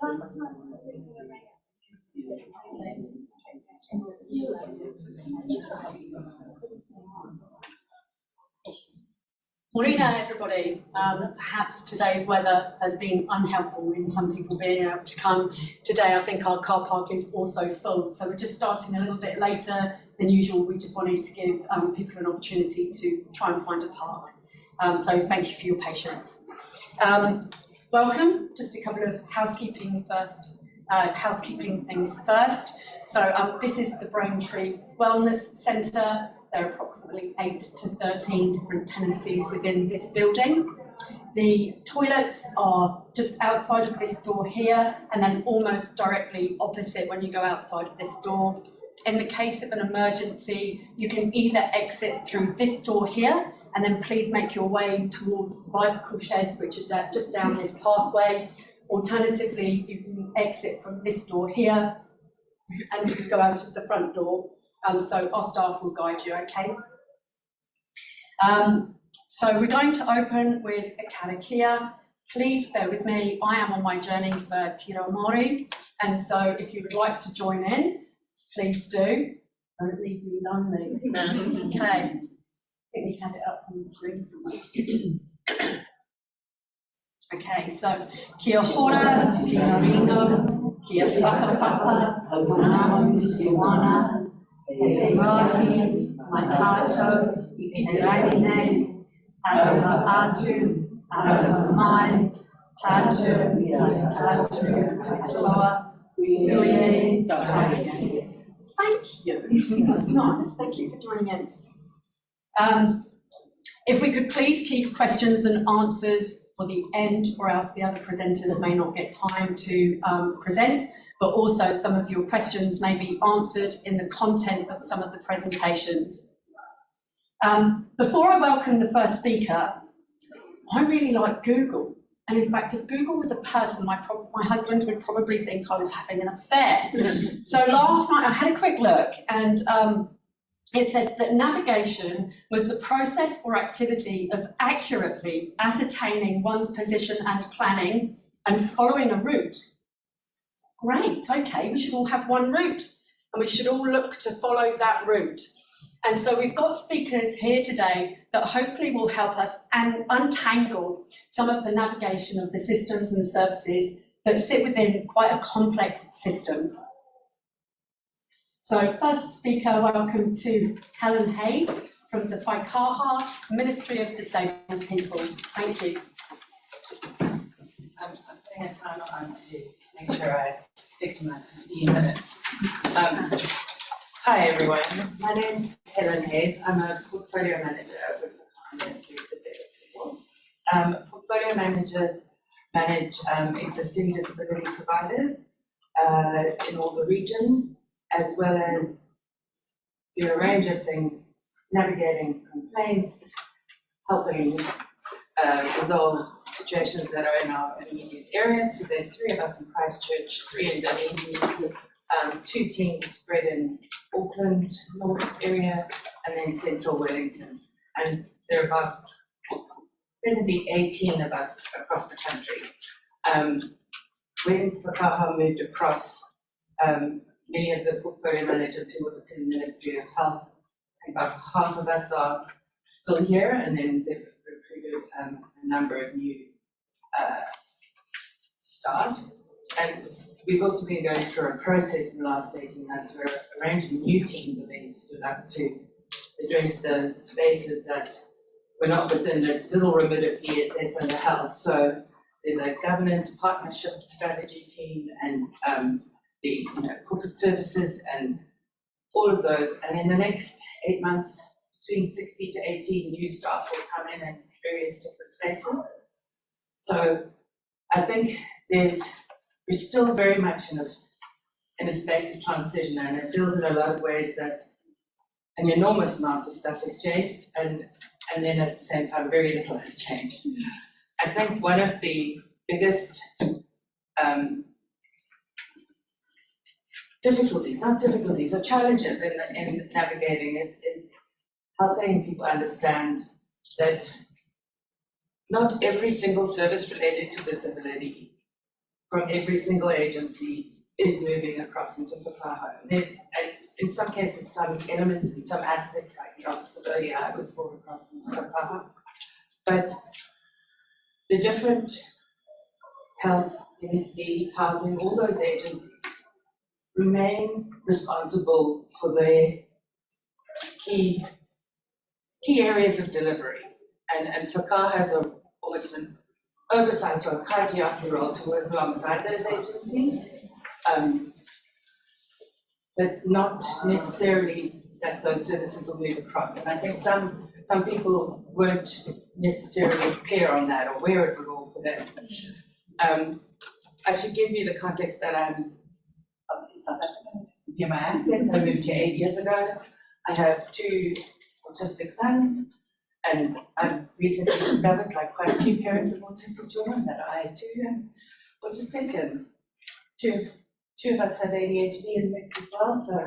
Morena, everybody. Perhaps today's weather has been unhelpful in some people being able to come. Today, I think our car park is also full, so we're just starting a little bit later than usual. We just wanted to give people an opportunity to try and find a park. So thank you for your patience. Welcome. Just a couple of housekeeping things first. So this is the Braintree Wellness Centre. There are approximately 8 to 13 different tenancies within this building. The toilets are just outside of this door here, and then almost directly opposite when you go outside of this door. In the case of an emergency, you can either exit through this door here, and then please make your way towards the bicycle sheds, which are just down this pathway. Alternatively, you can exit from this door here, and you can go out of the front door. So our staff will guide you, okay? So we're going to open with a karakia. Please bear with me. I am on my journey for Te Reo Māori, and so if you would like to join in, please do. Don't leave me lonely. Okay. I think we had it up on the screen. Okay, so kia hora, te rino, kia whakapapa, whānau te wana, e rahi, mai tātou, I te rangi nei, aroha atu, aroha mai, tātou, I te tātou, katoa, uie, tātou. Thank you. That's nice. Thank you for joining in. If we could please keep questions and answers for the end, or else the other presenters may not get time to present, but also some of your questions may be answered in the content of some of the presentations. Before I welcome the first speaker, I really like Google. And in fact, if Google was a person, my husband would probably think I was having an affair. So last night I had a quick look, and it said that navigation was the process or activity of accurately ascertaining one's position and planning and following a route. Great, okay, we should all have one route, and we should all look to follow that route. And so we've got speakers here today that hopefully will help us untangle some of the navigation of the systems and services that sit within quite a complex system. So first speaker, welcome to Helen Hayes from the Whaikaha Ministry of Disabled People. Thank you. I'm putting a timer on to make sure I stick to my 15 minutes. Hi everyone, my name's Helen Hayes. I'm a portfolio manager with the Ministry of Disabled People. Portfolio managers manage existing disability providers in all the regions, as well as do a range of things, navigating complaints, helping resolve situations that are in our immediate area. So there's 3 of us in Christchurch, 3 in Dunedin, 2 teams spread in Auckland, North area, and then Central Wellington. And there are about presently 18 of us across the country. When Whaikaha moved across, many of the portfolio managers who worked in the Ministry of Health, about half of us are still here, and then they've recruited a number of new staff. And we've also been going through a process in the last 18 months where a range of new teams are being stood up to address the spaces that were not within the little remit of DSS and the health. So there's a governance partnership strategy team and the corporate services and all of those. And in the next 8 months, between 60 to 80 new staff will come in various different places. So I think we're still very much in a space of transition, and it feels in a lot of ways that an enormous amount of stuff has changed, and then at the same time very little has changed. I think one of the biggest difficulties or challenges in navigating is helping people understand that not every single service related to disability from every single agency is moving across into Whakaha. And in some cases, some elements, in some aspects, like the Office of ODI was brought across into Whakaha. But the different health, MSD, housing, all those agencies remain responsible for their key areas of delivery. And Whakaha has almost an oversight or a kaitiaki role to work alongside those agencies, but not necessarily that those services will move across. And I think some people weren't necessarily clear on that or where it would all for them. I should give you the context that I'm obviously South African. You hear my accent. I moved here 8 years ago. I have 2 autistic sons, and I've recently discovered, like quite a few parents of autistic children, that I too am autistic, and two of us have ADHD in the mix as well, so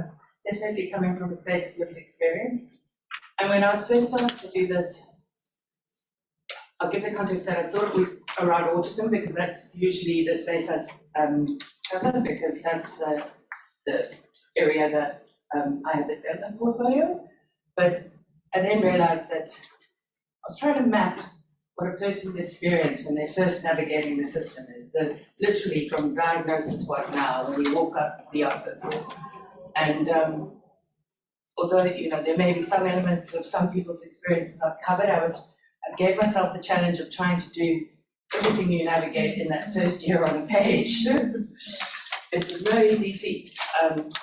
definitely coming from a space of lived experience. And when I was first asked to do this, I'll give the context that I thought it was around autism, because that's usually the space I cover, because that's the area that I have the development portfolio. But I then realized that I was trying to map what a person's experience when they're first navigating the system is, literally from diagnosis, what now, when we walk up the office. And although, you know, there may be some elements of some people's experience not covered, I gave myself the challenge of trying to do everything you navigate in that first year on a page. It was no easy feat. And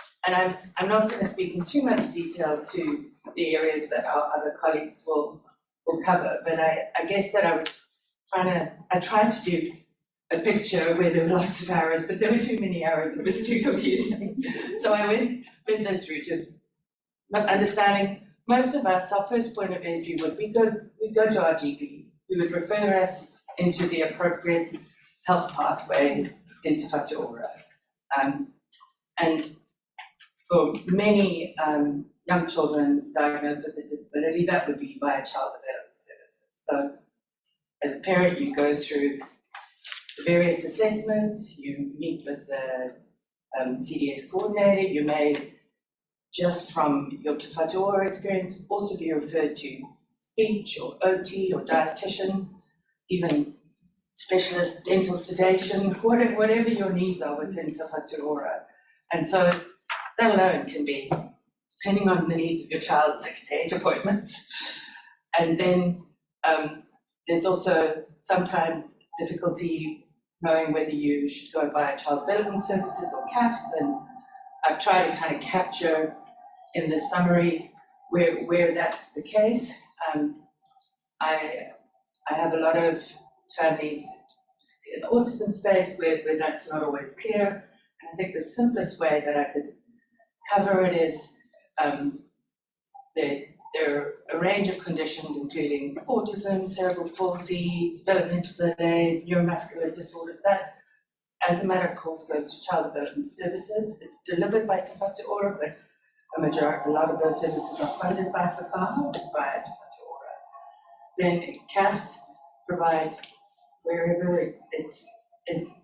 I'm not going to speak in too much detail to the areas that our other colleagues will cover, but I guess that I tried to do a picture where there were lots of arrows, but there were too many arrows and it was too confusing. So I went this route of understanding. Most of us, our first point of entry would we'd go to our GP, who would refer us into the appropriate health pathway into Whatu. And for many young children diagnosed with a disability, that would be via child development services. So as a parent, you go through the various assessments, you meet with the CDS coordinator, you may, just from your Whatu experience, also be referred to speech or OT or dietitian, even specialist dental sedation, whatever your needs are within Whatu. And so that alone can be, depending on the needs of your child, 6 to 8 appointments. And then there's also sometimes difficulty knowing whether you should go via child development services or CAFs, and I've tried to kind of capture in the summary where that's the case. I have a lot of families in the autism space where that's not always clear. And I think the simplest way that I could cover it is there are a range of conditions, including autism, cerebral palsy, developmental delays, neuromuscular disorders, that, as a matter of course, goes to child development services. It's delivered by Te Whatu Ora, but a lot of those services are funded by Whakaha, by Te Whatu Ora. Then CAFs provide wherever it is,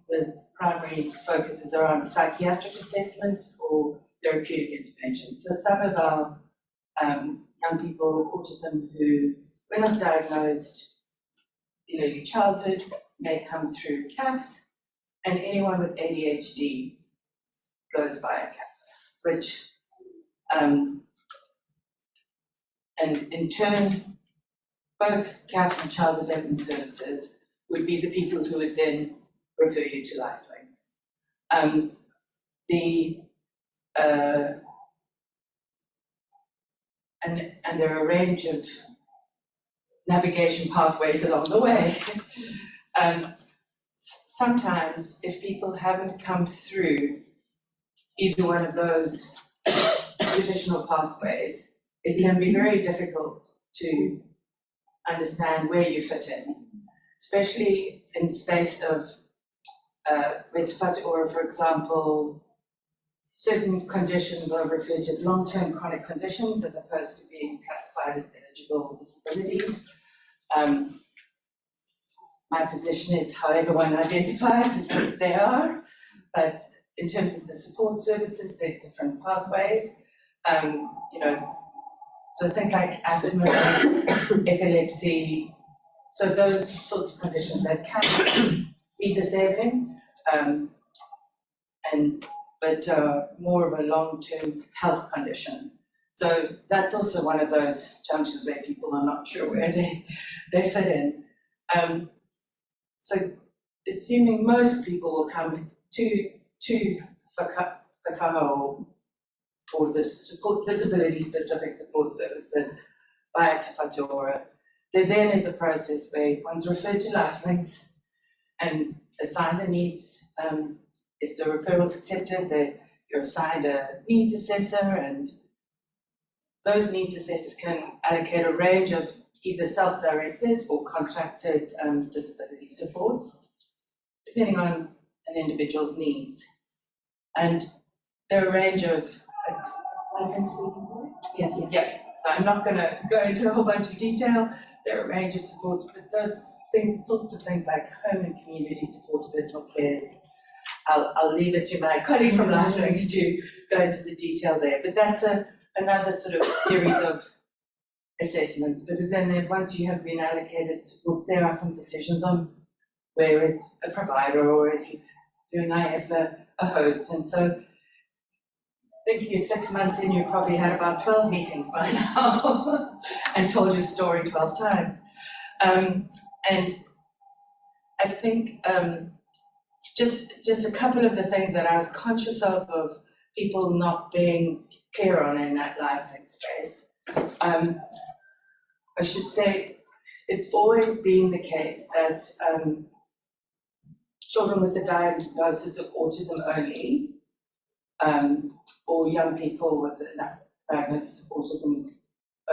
the primary focus is around psychiatric assessments or therapeutic intervention. So some of our young people with autism who were not diagnosed in early childhood may come through CAFs, and anyone with ADHD goes via CAFs, which, and in turn, both CAFs and child development services would be the people who would then refer you to Lifelinks. And there are a range of navigation pathways along the way. Sometimes, if people haven't come through either one of those traditional pathways, it can be very difficult to understand where you fit in, especially in the space of with Whatu, for example. Certain conditions are referred to as long-term chronic conditions as opposed to being classified as eligible disabilities. my position is how everyone identifies is what they are, but in terms of the support services, there are different pathways. You know, so things like asthma, epilepsy, so those sorts of conditions that can be disabling, but more of a long-term health condition. So that's also one of those junctions where people are not sure where they fit in. So assuming most people will come to Whaikaha or the disability-specific support services via Te Whatu, there then is a process where one's referred to Lifelinks and assigned a needs. If the referral's accepted, you're assigned a needs assessor, and those needs assessors can allocate a range of either self-directed or contracted disability supports, depending on an individual's needs. And there are a range of, I can speak into it? Yes. Yeah, so I'm not going to go into a whole bunch of detail. There are a range of supports, but those things, sorts of things like home and community supports, personal cares, I'll leave it to my colleague from Lifelinks to go into the detail there. But that's another sort of series of assessments, because then once you have been allocated supports, there are some decisions on where it's a provider or if you're doing IF a host. And so I think you're 6 months in, you've probably had about 12 meetings by now and told your story 12 times. And I think just a couple of the things that I was conscious of people not being clear on in that Lifelink space. I should say it's always been the case that children with the diagnosis of autism only, or young people with the diagnosis of autism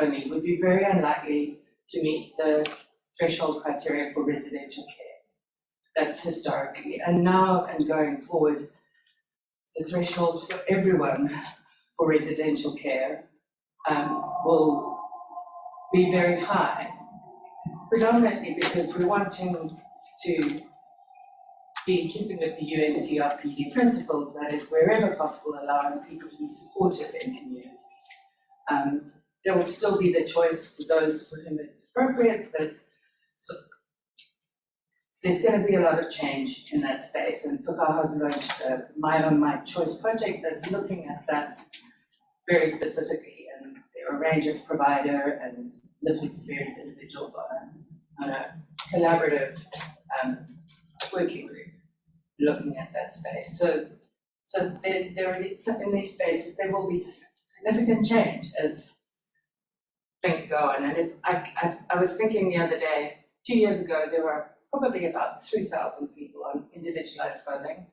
only would be very unlikely to meet the threshold criteria for residential care. That's historically, and now and going forward, the threshold for everyone for residential care will be very high, predominantly because we're wanting to be in keeping with the UNCRPD principles, that is, wherever possible, allowing people to be supported in community. There will still be the choice for those for whom it's appropriate, but so there's going to be a lot of change in that space, and Whakaha's launched My Own My Choice project that's looking at that very specifically, and there are a range of provider and lived experience individuals on a collaborative working group looking at that space. So there are in these spaces there will be significant change as things go on. And I was thinking the other day, 2 years ago, there were probably about 3,000 people on individualized funding,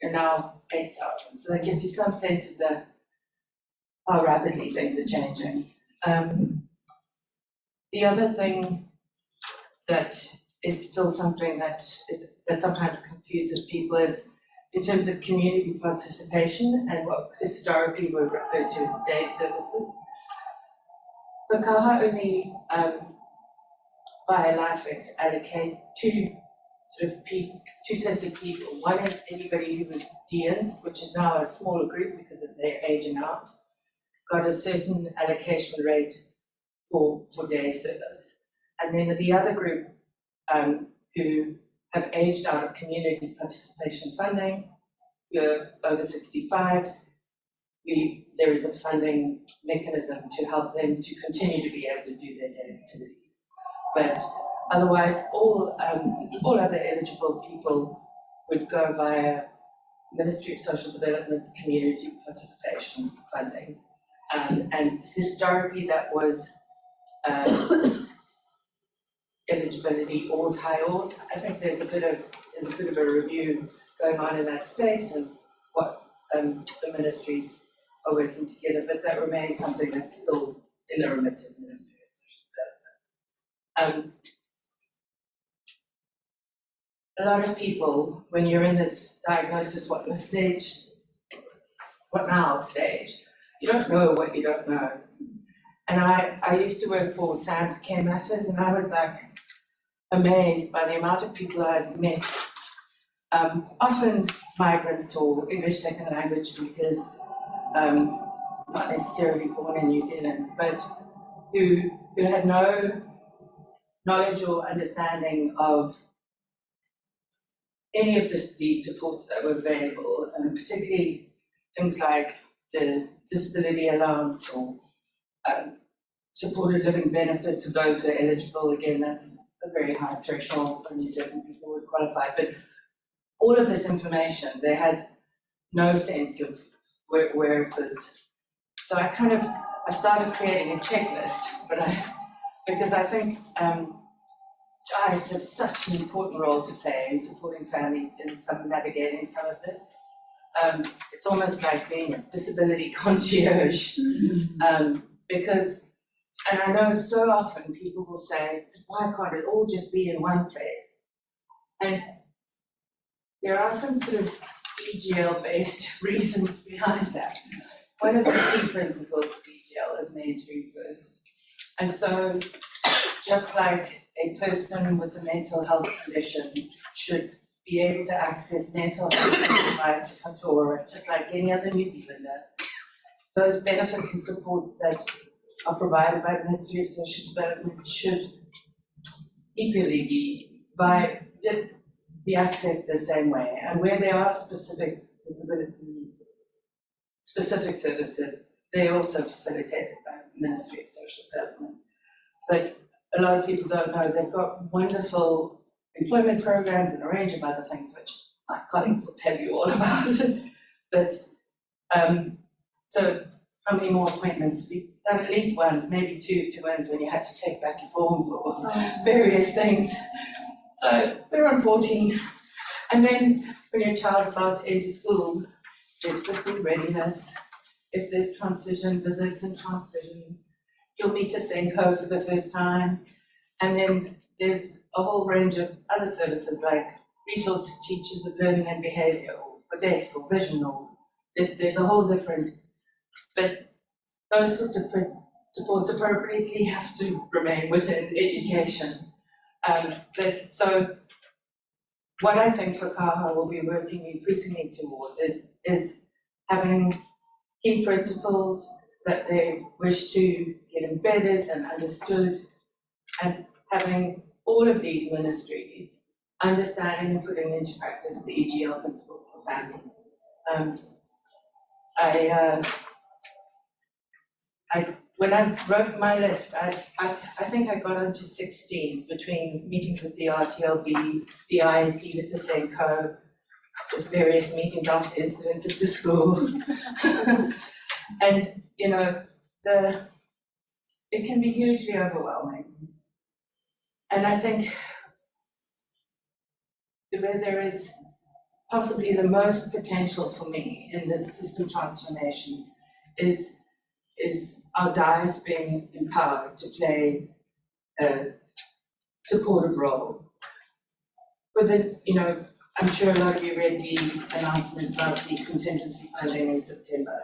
and now 8,000. So that gives you some sense of how rapidly things are changing. The other thing that is still something that sometimes confuses people is in terms of community participation and what historically were referred to as day services. Whaikaha only via Lifelinks allocate two sets of people. One is anybody who was DNs, which is now a smaller group because of their aging out, got a certain allocation rate for day service. And then the other group who have aged out of community participation funding, who are over 65s, there is a funding mechanism to help them to continue to be able to do their daily activities. But otherwise, all other eligible people would go via Ministry of Social Development's community participation funding. And historically that was eligibility ORS, high ORS. I think there's a bit of a review going on in that space and what the ministries are working together, but that remains something that's still in the remit of Ministry of Social Development. A lot of people, when you're in this diagnosis, what now stage, you don't know what you don't know. And I used to work for Sam's Care Matters, and I was like, amazed by the amount of people I've met, often migrants or English second language speakers, not necessarily born in New Zealand, but who had no knowledge or understanding of any of these supports that were available, and particularly things like the disability allowance or supported living benefit for those who are eligible. Again, that's a very high threshold, only certain people would qualify. But all of this information, they had no sense of where it was. So I started creating a checklist, because I think GIS has such an important role to play in supporting families in navigating some of this. It's almost like being a disability concierge, because, and I know so often people will say, why can't it all just be in one place? And there are some sort of EGL-based reasons behind that. One of the key principles of EGL is mainstream first. And so, just like a person with a mental health condition should be able to access mental health via Whatu, just like any other New Zealander, those benefits and supports that are provided by the Ministry of Social Development should equally be accessed the same way. And where there are specific services, they are also facilitated by the Ministry of Social Development. But a lot of people don't know they've got wonderful employment programs and a range of other things, which my colleagues will tell you all about. But so how many more appointments? We've done at least once, maybe two to-ins when you had to take back your forms or various things. So we're on 14. And then when your child's about to enter school, there's fiscal readiness. If there's transition visits and transition, you'll meet a Senko for the first time. And then there's a whole range of other services like resource teachers of learning and behaviour, or for deaf or vision, or there's a whole different, but those sorts of supports appropriately have to remain within education. So what I think Whaikaha will be working increasingly towards is having key principles that they wish to get embedded and understood, and having all of these ministries understanding and putting into practice the EGL principles for families. When I wrote my list, I think I got onto 16 between meetings with the RTLB, the IEP with the SENCO, with various meetings after incidents at the school. And, you know, it can be hugely overwhelming. And I think where there is possibly the most potential for me in the system transformation is our DIAS being empowered to play a supportive role. But then, you know, I'm sure a lot of you read the announcement about the contingency funding in September.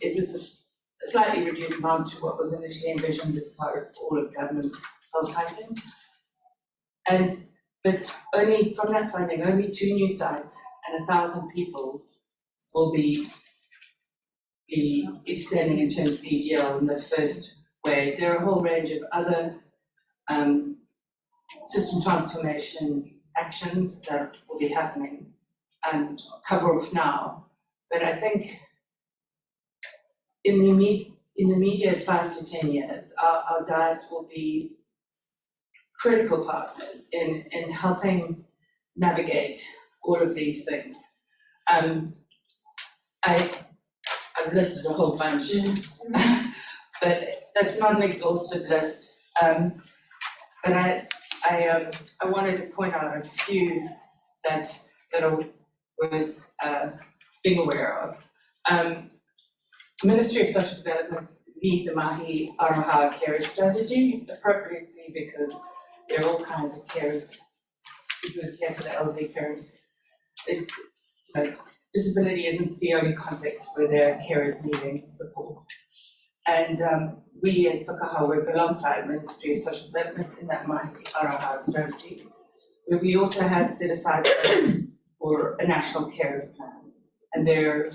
It was a slightly reduced amount to what was initially envisioned as part of all of government health funding. But only from that funding, only 2 new sites and 1,000 people will be extending in terms of EGL in the first wave. There are a whole range of other system transformation actions that will be happening and cover off now. But I think in the immediate 5 to 10 years, our DIAS will be critical partners in helping navigate all of these things. I've listed a whole bunch, but that's not an exhaustive list. But I wanted to point out a few that are worth being aware of. Ministry of Social Development lead the Mahi Aroha care strategy appropriately, because there are all kinds of carers, people who care for the elderly parents. Disability isn't the only context where there are carers needing support. And we as Whaikaha work alongside Ministry of Social Development in that Mahi Araha strategy, where we also have set aside for a national carers plan. And there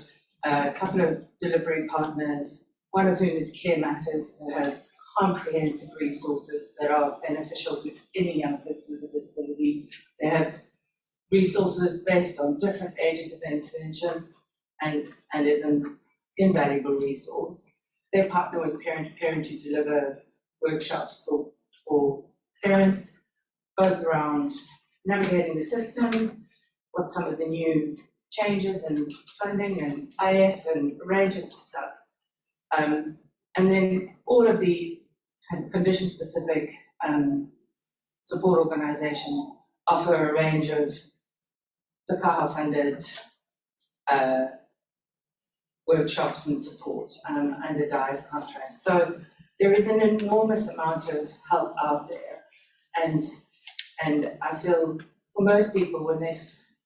are a couple of delivery partners, one of whom is Care Matters, that has comprehensive resources that are beneficial to any young person with a disability. They have resources based on different ages of intervention and is an invaluable resource. They partner with Parent to Parent to deliver workshops for parents, both around navigating the system, what some of the new changes and funding and IF and a range of stuff. And then all of the condition-specific support organisations offer a range of Whaikaha-funded workshops and support under DIE's contract. So there is an enormous amount of help out there. And I feel for most people, when they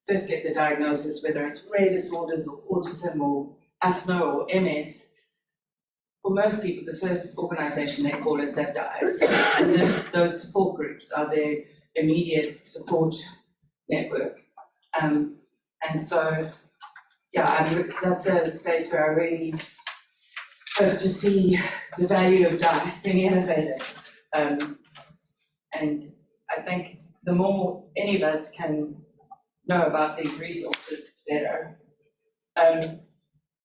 first get the diagnosis, whether it's rare disorders or autism or asthma or MS, for most people, the first organisation they call is that DIE's. And then those support groups are their immediate support network. And so, yeah, that's a space where I really hope to see the value of DICE being innovated. And I think the more any of us can know about these resources, the better.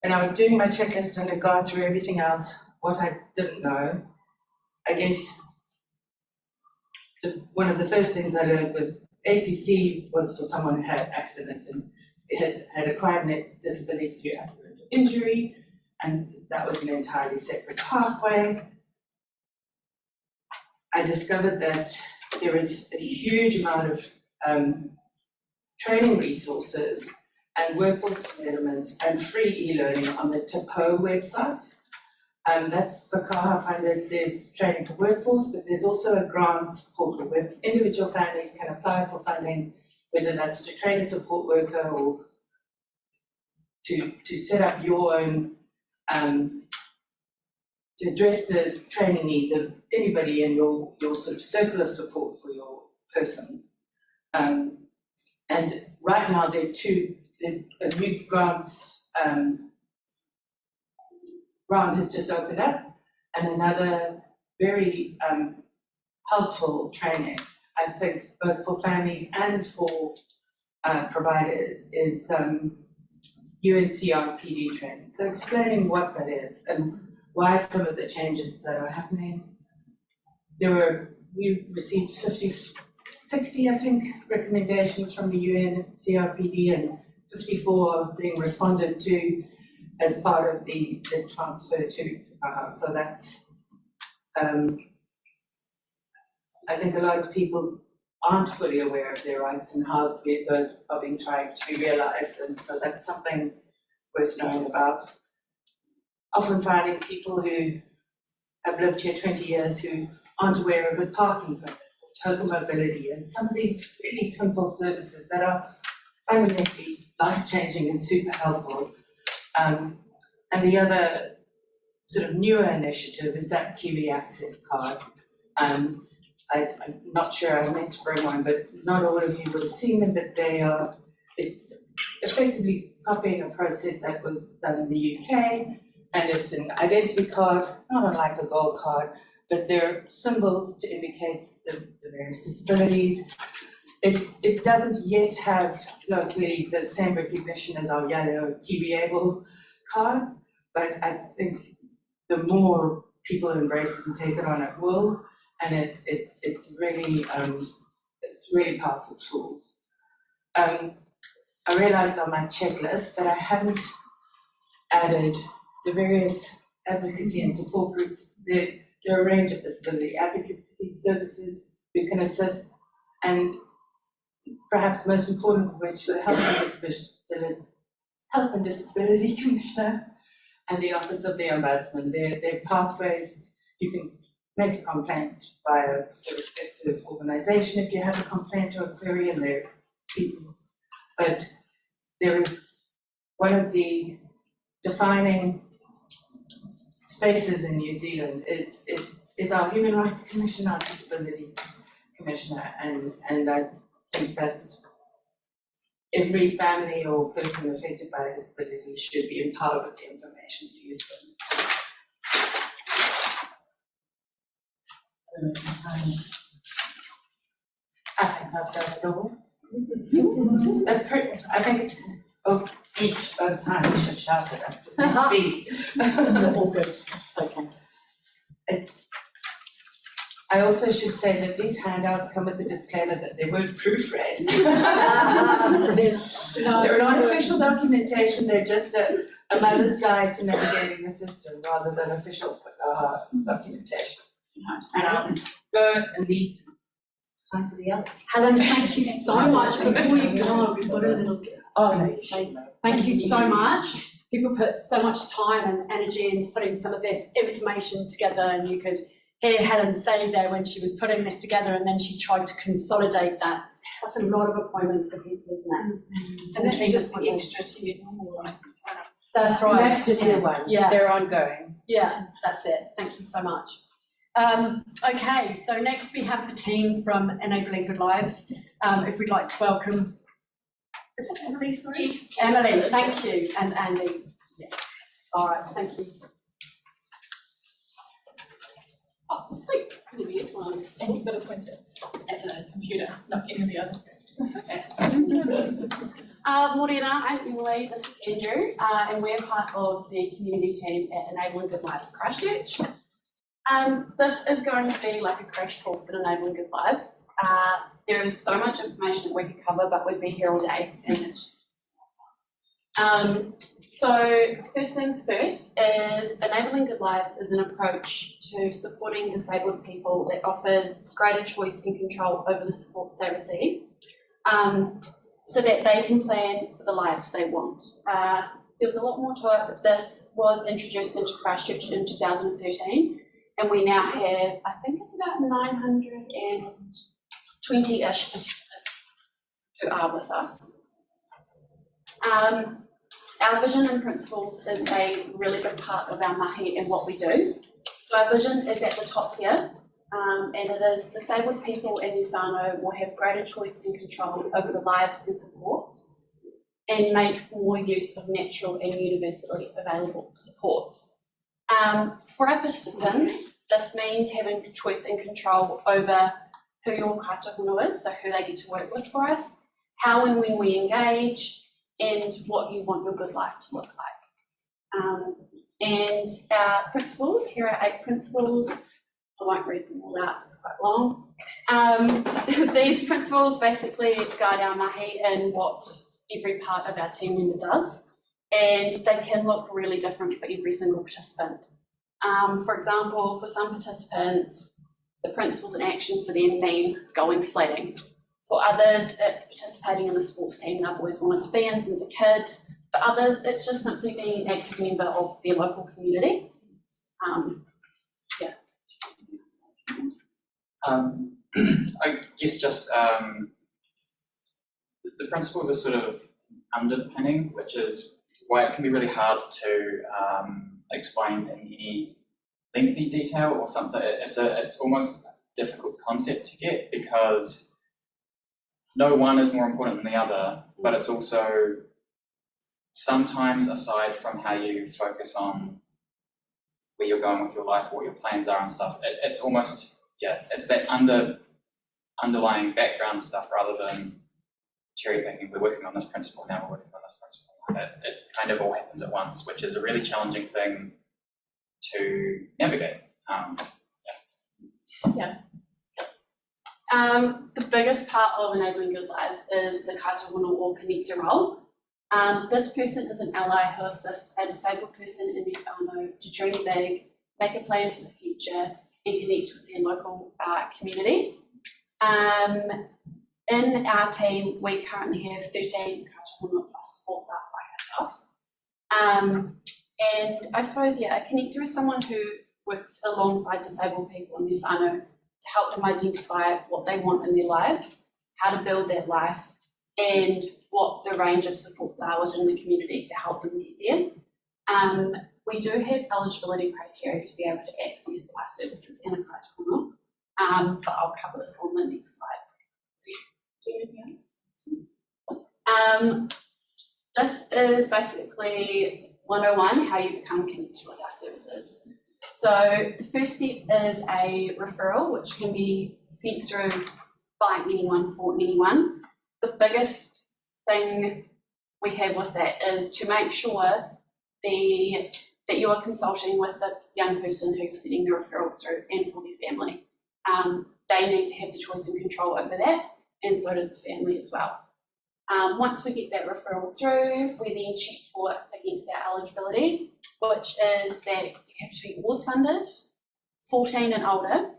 And I was doing my checklist and had gone through everything else, what I didn't know. I guess one of the first things I learned with ACC was for someone who had an accident and had acquired a disability due to accidental injury, and that was an entirely separate pathway. I discovered that there is a huge amount of training resources and workforce development and free e-learning on the TAPO website. That's Whaikaha funded. There's training for workforce, but there's also a grant portal where individual families can apply for funding, whether that's to train a support worker or to set up your own, to address the training needs of anybody in your sort of circle of support for your person. And right now there are two, a new grants grant has just opened up, and another very helpful training, I think, both for families and for providers, is UNCRPD training. So explaining what that is and why some of the changes that are happening. We received 60, I think, recommendations from the UNCRPD, and 54 are being responded to as part of the transfer to so that's, I think a lot of people aren't fully aware of their rights and how those are being tried to be realised, and so that's something worth knowing about. Often finding people who have lived here 20 years who aren't aware of a parking permit or total mobility, and some of these really simple services that are fundamentally life-changing and super helpful. And the other sort of newer initiative is that Kiwi Access card. I'm not sure I meant to bring one, but not all of you would have seen them, but it's effectively copying a process that was done in the UK, and it's an identity card, not unlike a gold card, but there are symbols to indicate the various disabilities. It doesn't yet have locally the same recognition as our yellow KiwiAble cards, but I think the more people embrace it and take it on, it will, and it's really powerful tool. I realised on my checklist that I haven't added the various advocacy and support groups. There are a range of disability advocacy services who can assist, and perhaps most important of which, the Health and Disability Commissioner and the Office of the Ombudsman. They're pathways. You can make a complaint via the respective organisation if you have a complaint or a query, and there are people. But there is one of the defining spaces in New Zealand is our Human Rights Commission, our Disability Commissioner, and I think that every family or person affected by a disability should be empowered with the information to use them. I think I've done it all. That's pretty, I think it's each by the time we should shout it up. It's B. You're all good. It's okay. I also should say that these handouts come with the disclaimer that they weren't proofread. No, They're not official documentation, they're just a mother's guide to navigating the system rather than official documentation. And go and leave time for the others. Helen, thank you so much. Before you go, we've got a little bit. Thank you so much. People put so much time and energy into putting some of this information together, and you could hear Helen say there when she was putting this together, and then she tried to consolidate that. That's a lot of appointments for people, isn't it? And that's just the extra to your normal life. That's right. That's just yeah. the one. Yeah. They're ongoing. Yeah, that's it. Thank you so much. Okay, so next we have the team from Enabling Good Lives. If we'd like to welcome, is it Emily? Sorry? Yes. Emily, thank you, and Andy. Yeah. All right, thank you. Oh, sweet. Maybe it's one. And you've got to point it at the computer, not any of the other screens. Okay. Morena, I'm Emily, this is Andrew, and we're part of the community team at Enabling Good Lives Christchurch. This is going to be like a crash course in Enabling Good Lives. There is so much information that we could cover, but we'd be here all day, and it's just... So first things first is Enabling Good Lives is an approach to supporting disabled people that offers greater choice and control over the supports they receive, so that they can plan for the lives they want. There was a lot more to it, but this was introduced into Christchurch in 2013, and we now have, I think it's about 920-ish participants who are with us. Our vision and principles is a really big part of our mahi and what we do. So our vision is at the top here, and it is disabled people in the whānau will have greater choice and control over the lives and supports, and make more use of natural and universally available supports. For our participants, this means having choice and control over who your katohunu is, so who they get to work with for us, how and when we engage, and what you want your good life to look like. And our principles, here are 8 principles. I won't read them all out, it's quite long. These principles basically guide our mahi in what every part of our team member does, and they can look really different for every single participant. For example, for some participants, the principles and action for them mean going flatting. For others, it's participating in the sports team they've always wanted to be in since a kid. For others, it's just simply being an active member of their local community. Yeah. I guess just the principles are sort of underpinning, which is why it can be really hard to explain in any lengthy detail or something. It's almost a difficult concept to get because no one is more important than the other, but it's also sometimes, aside from how you focus on where you're going with your life, what your plans are and stuff, it's almost, yeah, it's that underlying background stuff rather than cherry picking. We're working on this principle now, we're working on this principle. It kind of all happens at once, which is a really challenging thing to navigate. The biggest part of Enabling Good Lives is the katohunu or connector role. This person is an ally who assists a disabled person in their whānau to dream big, make a plan for the future, and connect with their local community. In our team, we currently have 13 katohunu plus 4 staff like ourselves. And I suppose, yeah, a connector is someone who works alongside disabled people in their whānau to help them identify what they want in their lives, how to build their life, and what the range of supports are within the community to help them get there. We do have eligibility criteria to be able to access our services in a practical but I'll cover this on the next slide. Do you have anything else? This is basically 101, how you become connected with our services. So the first step is a referral, which can be sent through by anyone for anyone. The biggest thing we have with that is to make sure that you are consulting with the young person who you're sending the referrals through and for their family. They need to have the choice and control over that, and so does the family as well. Once we get that referral through, we then check for it against our eligibility, which is that you have to be WARS funded, 14 and older,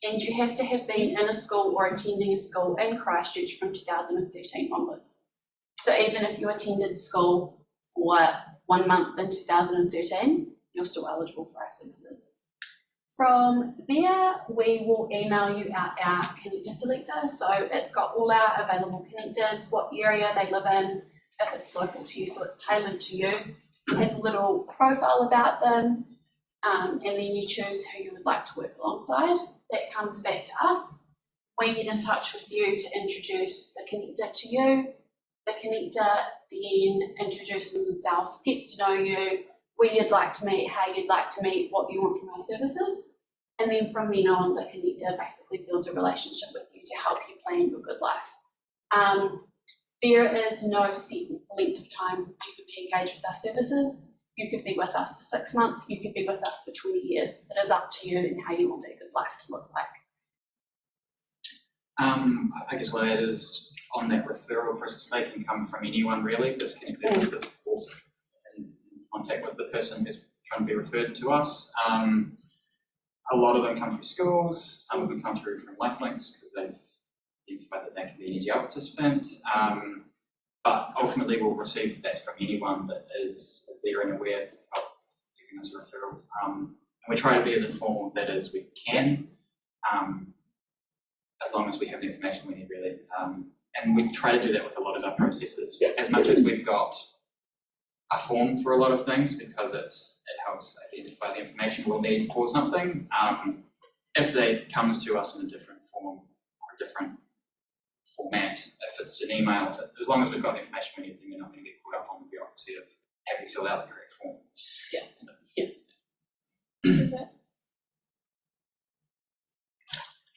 and you have to have been in a school or attending a school in Christchurch from 2013 onwards. So even if you attended school for 1 month in 2013, you're still eligible for our services. From there, we will email you out our connector selector. So it's got all our available connectors, what area they live in, if it's local to you, so it's tailored to you. It has a little profile about them, and then you choose who you would like to work alongside. That comes back to us. We get in touch with you to introduce the connector to you. The connector then introduces themselves, gets to know you, where you'd like to meet, how you'd like to meet, what you want from our services. And then from then on, the connector basically builds a relationship with you to help you plan your good life. There is no set length of time you could be engaged with our services. You could be with us for 6 months, you could be with us for 20 years. It is up to you and how you want that good life to look like. I guess what that is, on that referral process, they can come from anyone really, just connected with the in contact with the person who's trying to be referred to us. A lot of them come through schools, some of them come through from Lifelinks because they've identified that they can be an EGL participant, but ultimately we'll receive that from anyone that is there and aware of giving us a referral. And we try to be as informal with that as we can, as long as we have the information we need really. And we try to do that with a lot of our processes, as much as we've got a form for a lot of things, because it helps identify the information we'll need for something. If they comes to us in a different form or a different format, if it's an email, as long as we've got the information we need, then we're not going to get caught up on the bureaucracy of having filled out the correct form. Yeah. So, Yeah.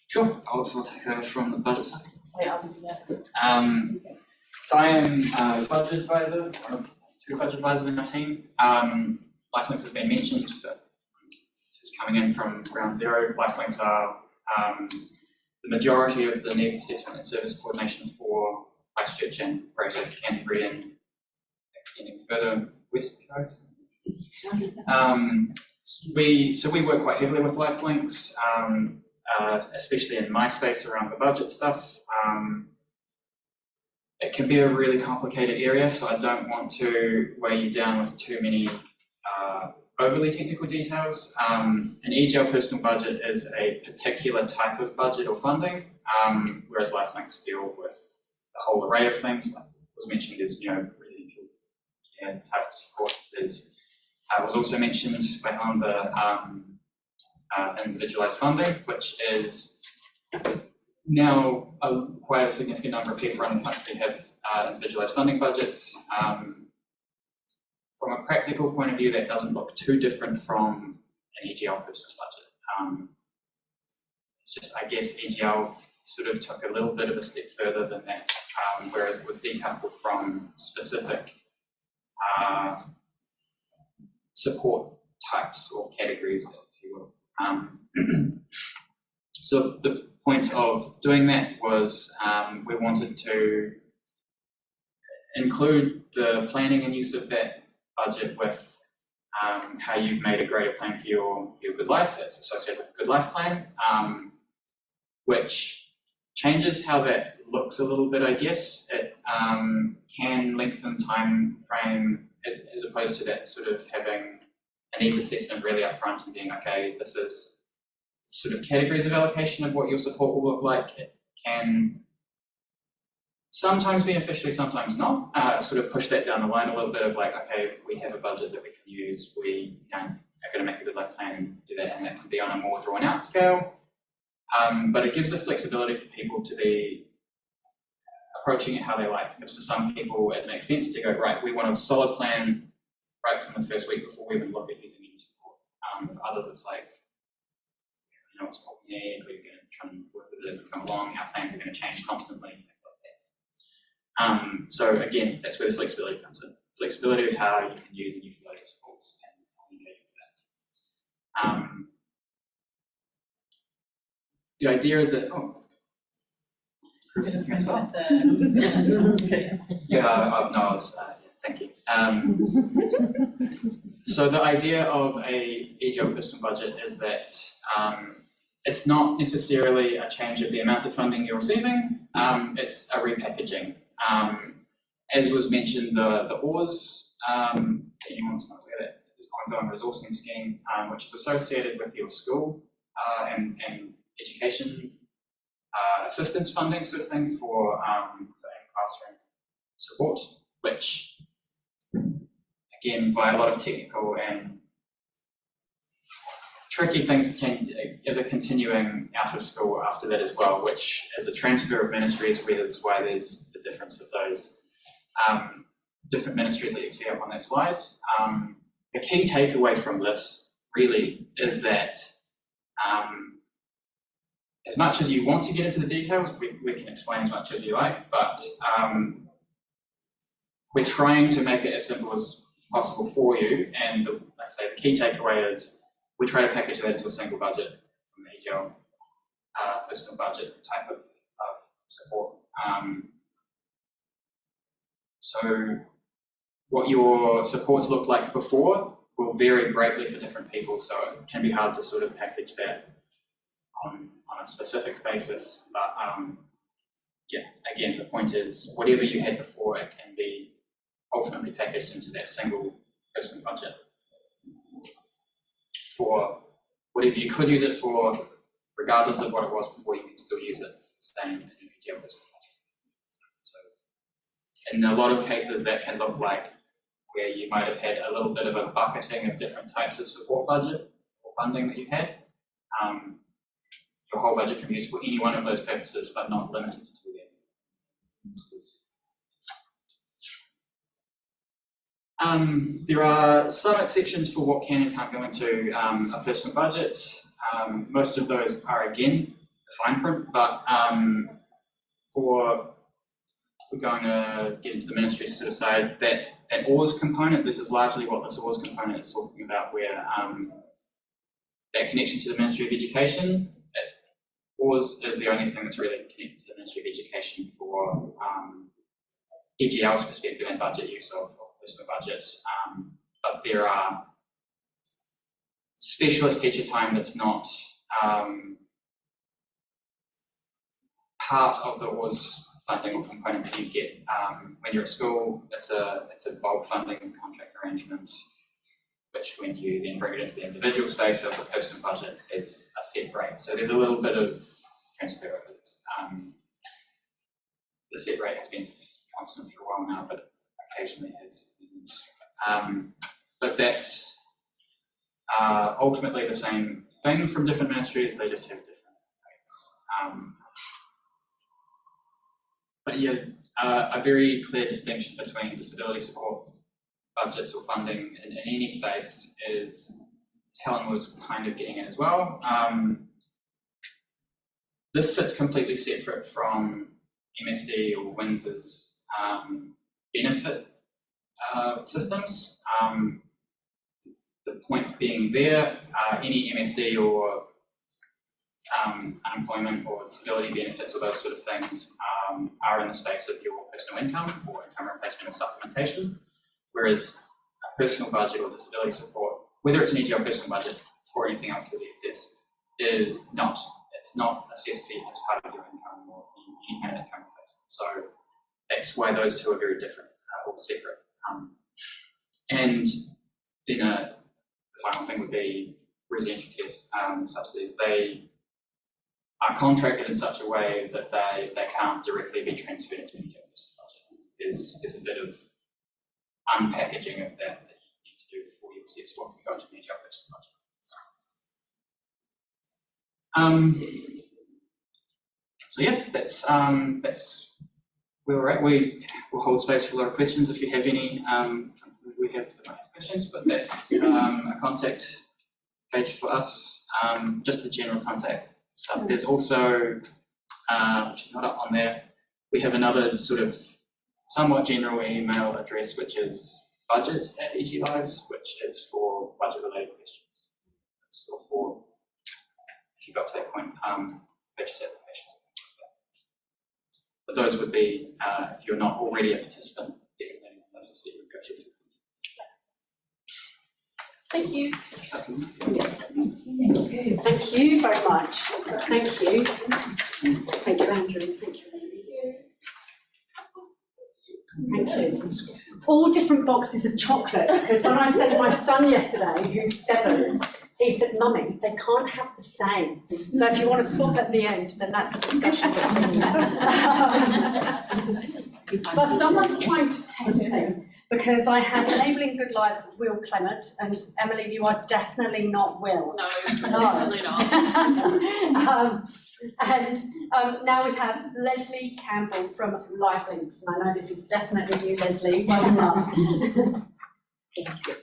Sure, I'll take over from the budget side. Yeah, I'll do that. So I am a budget advisor, one of 2 budget advisors in our team. Lifelinks has been mentioned, it's coming in from ground zero. Lifelinks are the majority of the needs assessment and service coordination for Christchurch and Greater Canterbury and extending further west coast. We work quite heavily with Lifelinks, especially in my space around the budget stuff. It can be a really complicated area, so I don't want to weigh you down with too many overly technical details. An EGL personal budget is a particular type of budget or funding, whereas Lifelinks deal with a whole array of things. Like was mentioned, there's residential care type of support. There's was also mentioned by Helen the individualised funding, which is now quite a significant number of people around the country have individualised funding budgets. From a practical point of view, that doesn't look too different from an EGL personal budget. It's just, I guess, EGL sort of took a little bit of a step further than that, where it was decoupled from specific support types or categories, if you will. So the point of doing that was we wanted to include the planning and use of that budget with how you've made a greater plan for your good life. It's associated with a good life plan, which changes how that looks a little bit, I guess. It can lengthen time frame as opposed to that sort of having a needs assessment really up front and being, okay, this is sort of categories of allocation of what your support will look like. It can sometimes beneficially, sometimes not, sort of push that down the line a little bit of like, okay, we have a budget that we can use, we are going to make a good life plan and do that, and that can be on a more drawn out scale. But it gives the flexibility for people to be approaching it how they like, because for some people it makes sense to go, right, we want a solid plan right from the first week before we even look at using any support. For others it's like, you know, it's what we need, we're going to try and work with it as we come along, our plans are going to change constantly, things like that. So again, that's where the flexibility comes in. Flexibility of how you can use and utilize your supports and engage with that. The idea is that, thank you. So the idea of a EGL personal budget is that it's not necessarily a change of the amount of funding you're receiving, it's a repackaging. As was mentioned, the OARS, anyone's not aware, that is ongoing resourcing scheme, which is associated with your school and education assistance funding sort of thing for in-classroom support, which again, via a lot of technical and tricky things is a continuing out of school after that as well, which is a transfer of ministries, which is why there's the difference of those different ministries that you see up on that slide. The key takeaway from this really is that as much as you want to get into the details, we can explain as much as you like, but we're trying to make it as simple as possible for you. And like I say, the key takeaway is we try to package that into a single budget from the EGL personal budget type of support. So what your supports looked like before will vary greatly for different people, so it can be hard to sort of package that on a specific basis, but yeah, again, the point is whatever you had before, it can be ultimately packaged into that single personal budget for whatever you could use it for, regardless of what it was before. You can still use it the same in your EGL personal budget. So in a lot of cases that can look like where you might have had a little bit of a bucketing of different types of support budget or funding that you had. Your whole budget can be used for any one of those purposes, but not limited to them. There are some exceptions for what can and can't go into a personal budget. Most of those are, again, the fine print, but we're going to get into the ministry sort of side, that OARS component, this is largely what this OARS component is talking about, where that connection to the Ministry of Education, OARS is the only thing that's really connected to the Ministry of Education for EGL's perspective and budget use of personal budgets. But there are specialist teacher time that's not part of the OARS funding or component that you get when you're at school. It's a bulk funding contract arrangement, which when you then bring it into the individual space of the personal budget is a set rate. So there's a little bit of transfer of it. The set rate has been constant for a while now, but occasionally has. But that's ultimately the same thing from different ministries, they just have different rates. But yeah, a very clear distinction between disability support budgets or funding in any space is, Helen was kind of getting at as well. This sits completely separate from MSD or WINS's benefit systems. The point being there, any MSD or unemployment or disability benefits or those sort of things are in the space of your personal income or income replacement or supplementation, whereas a personal budget or disability support, whether it's an EGL personal budget or anything else that exists, is not. It's not assessed fee, it's part of your income or any kind of income replacement. So that's why those two are very different or separate. And then the final thing would be residential care subsidies. They are contracted in such a way that they can't directly be transferred into EGL there's a bit of unpackaging of that you need to do before you assess what can go into measure versus budget. So yeah, that's where we're at. We'll hold space for a lot of questions if you have any. We have the most questions, but that's a contact page for us, just the general contact stuff. There's also, which is not up on there, we have another sort of somewhat general email address, which is budget@EGLives, which is for budget-related questions. So for, if you got to that point, purchase applications. But those would be, if you're not already a participant, definitely places that you would go to. Thank you. Thank Thank you very much. Thank you. Thank you, Andrew. Thank you, Amy. Thank you. All different boxes of chocolates, because when I said to my son yesterday, who's 7, he said, "Mummy, they can't have the same." So if you want to swap at the end, then that's a discussion between you. But someone's trying to test me, because I had Enabling Good Lives of Will Clement, and Emily, you are definitely not Will. No, definitely not. Now we have Lesley Campbell from Lifelinks, and I know this is definitely you, Lesley. Welcome up. Thank you.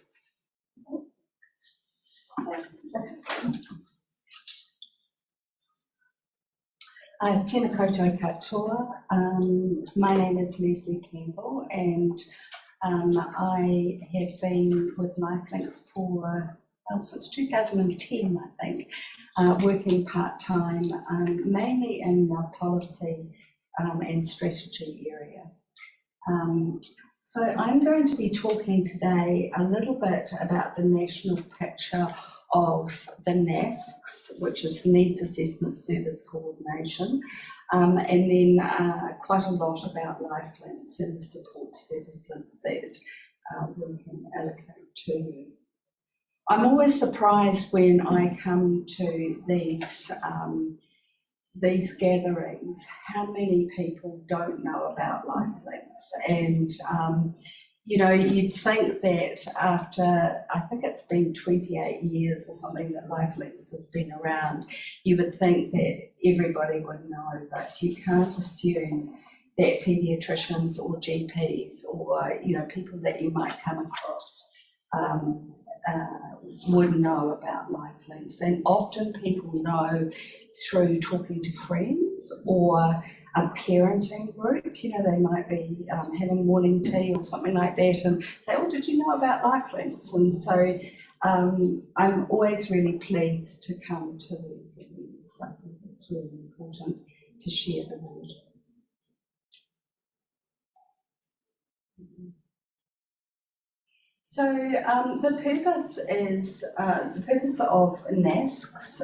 Tēnā koutou katoa. My name is Lesley Campbell, and I have been with Lifelinks for since 2010, I think, working part-time, mainly in the policy and strategy area. So I'm going to be talking today a little bit about the national picture of the NASCs, which is Needs Assessment Service Coordination, and then quite a lot about Lifelinks and the support services that we can allocate to. I'm always surprised when I come to these gatherings how many people don't know about Lifelinks, and you know, you'd think that after, I think it's been 28 years or something that Lifelinks has been around, you would think that everybody would know, but you can't assume that paediatricians or GPs or, you know, people that you might come across would know about Lifelinks. And often people know through talking to friends or a parenting group. You know, they might be having morning tea or something like that and say, "Oh, did you know about Lifelinks?" And so I'm always really pleased to come to these events. I think it's really important to share the word. So the purpose of NASCs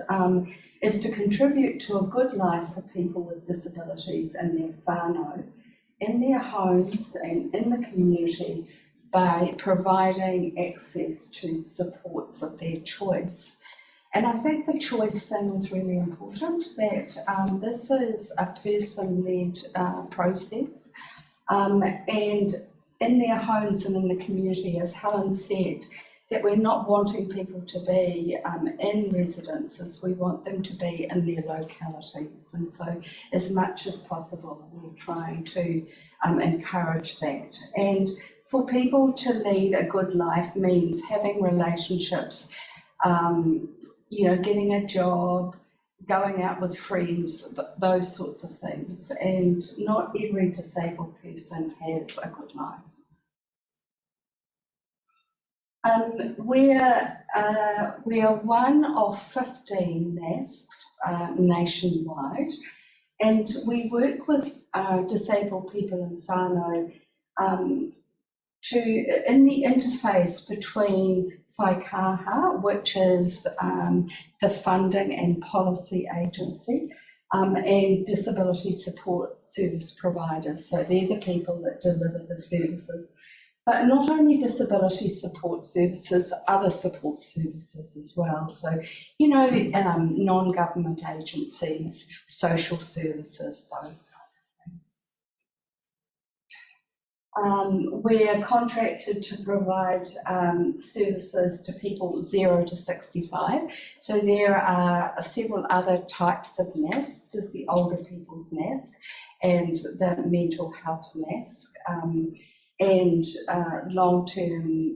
is to contribute to a good life for people with disabilities and their whānau in their homes and in the community by providing access to supports of their choice. And I think the choice thing is really important, that this is a person-led process, and in their homes and in the community, as Helen said, that we're not wanting people to be in residences, we want them to be in their localities. And so as much as possible, we're trying to encourage that. And for people to lead a good life means having relationships, you know, getting a job, going out with friends, those sorts of things. And not every disabled person has a good life. We are one of 15 NASCs nationwide, and we work with disabled people in whānau in the interface between Whaikaha, which is the funding and policy agency, and disability support service providers. So they're the people that deliver the services. But not only disability support services, other support services as well. So, you know, non-government agencies, social services, those kind of things. We're contracted to provide services to people 0 to 65. So there are several other types of NASCs. There's the older people's NASC and the mental health NASC, and long-term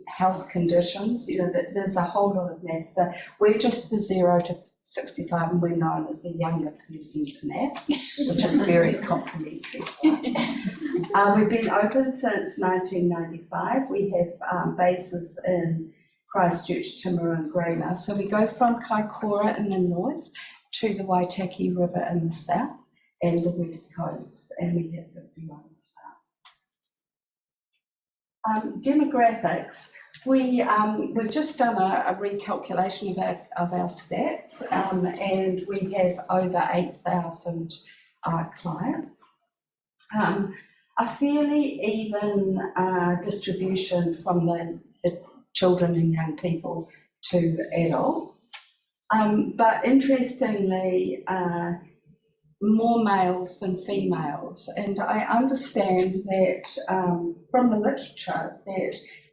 health conditions. You know, there's a whole lot of NASC. So we're just the 0 to 65, and we're known as the younger person's NASC, which is very complimentary. We've been open since 1995. We have bases in Christchurch, Timaru, Greener. So we go from Kaikoura in the north to the Waitaki River in the south and the west coast, and we have 51 staff. Demographics. We've just done a recalculation of our stats, and we have over 8,000 clients. A fairly even distribution from the children and young people to adults, but interestingly, more males than females, and I understand that from the literature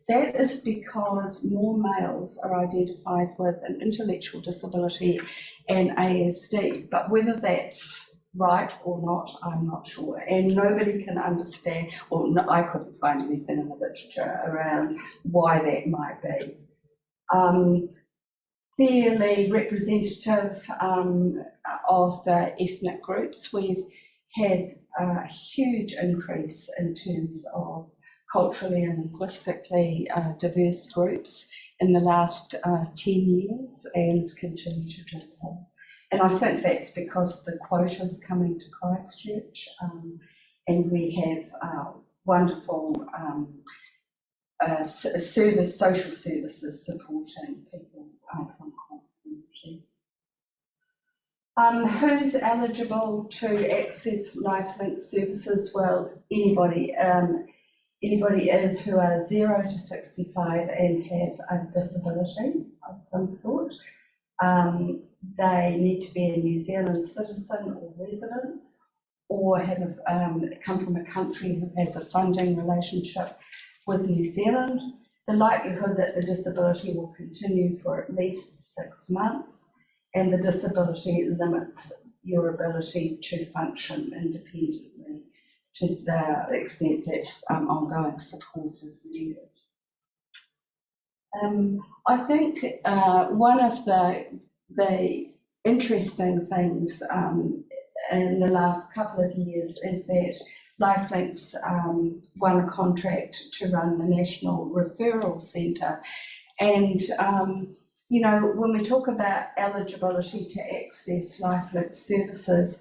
that is because more males are identified with an intellectual disability and ASD, but whether that's right or not, I'm not sure, and nobody can understand, or no, I couldn't find anything in the literature around why that might be. Fairly representative of the ethnic groups. We've had a huge increase in terms of culturally and linguistically diverse groups in the last 10 years and continue to do so. And I think that's because of the quotas coming to Christchurch, and we have wonderful social services supporting people from communities. Who's eligible to access Lifelinks services? Well, anybody is who are 0 to 65 and have a disability of some sort. They need to be a New Zealand citizen or resident, or have come from a country who has a funding relationship with New Zealand. The likelihood that the disability will continue for at least 6 months, and the disability limits your ability to function independently to the extent that ongoing support is needed. I think one of the interesting things in the last couple of years is that Lifelinks won a contract to run the National Referral Centre, and you know, when we talk about eligibility to access Lifelinks services,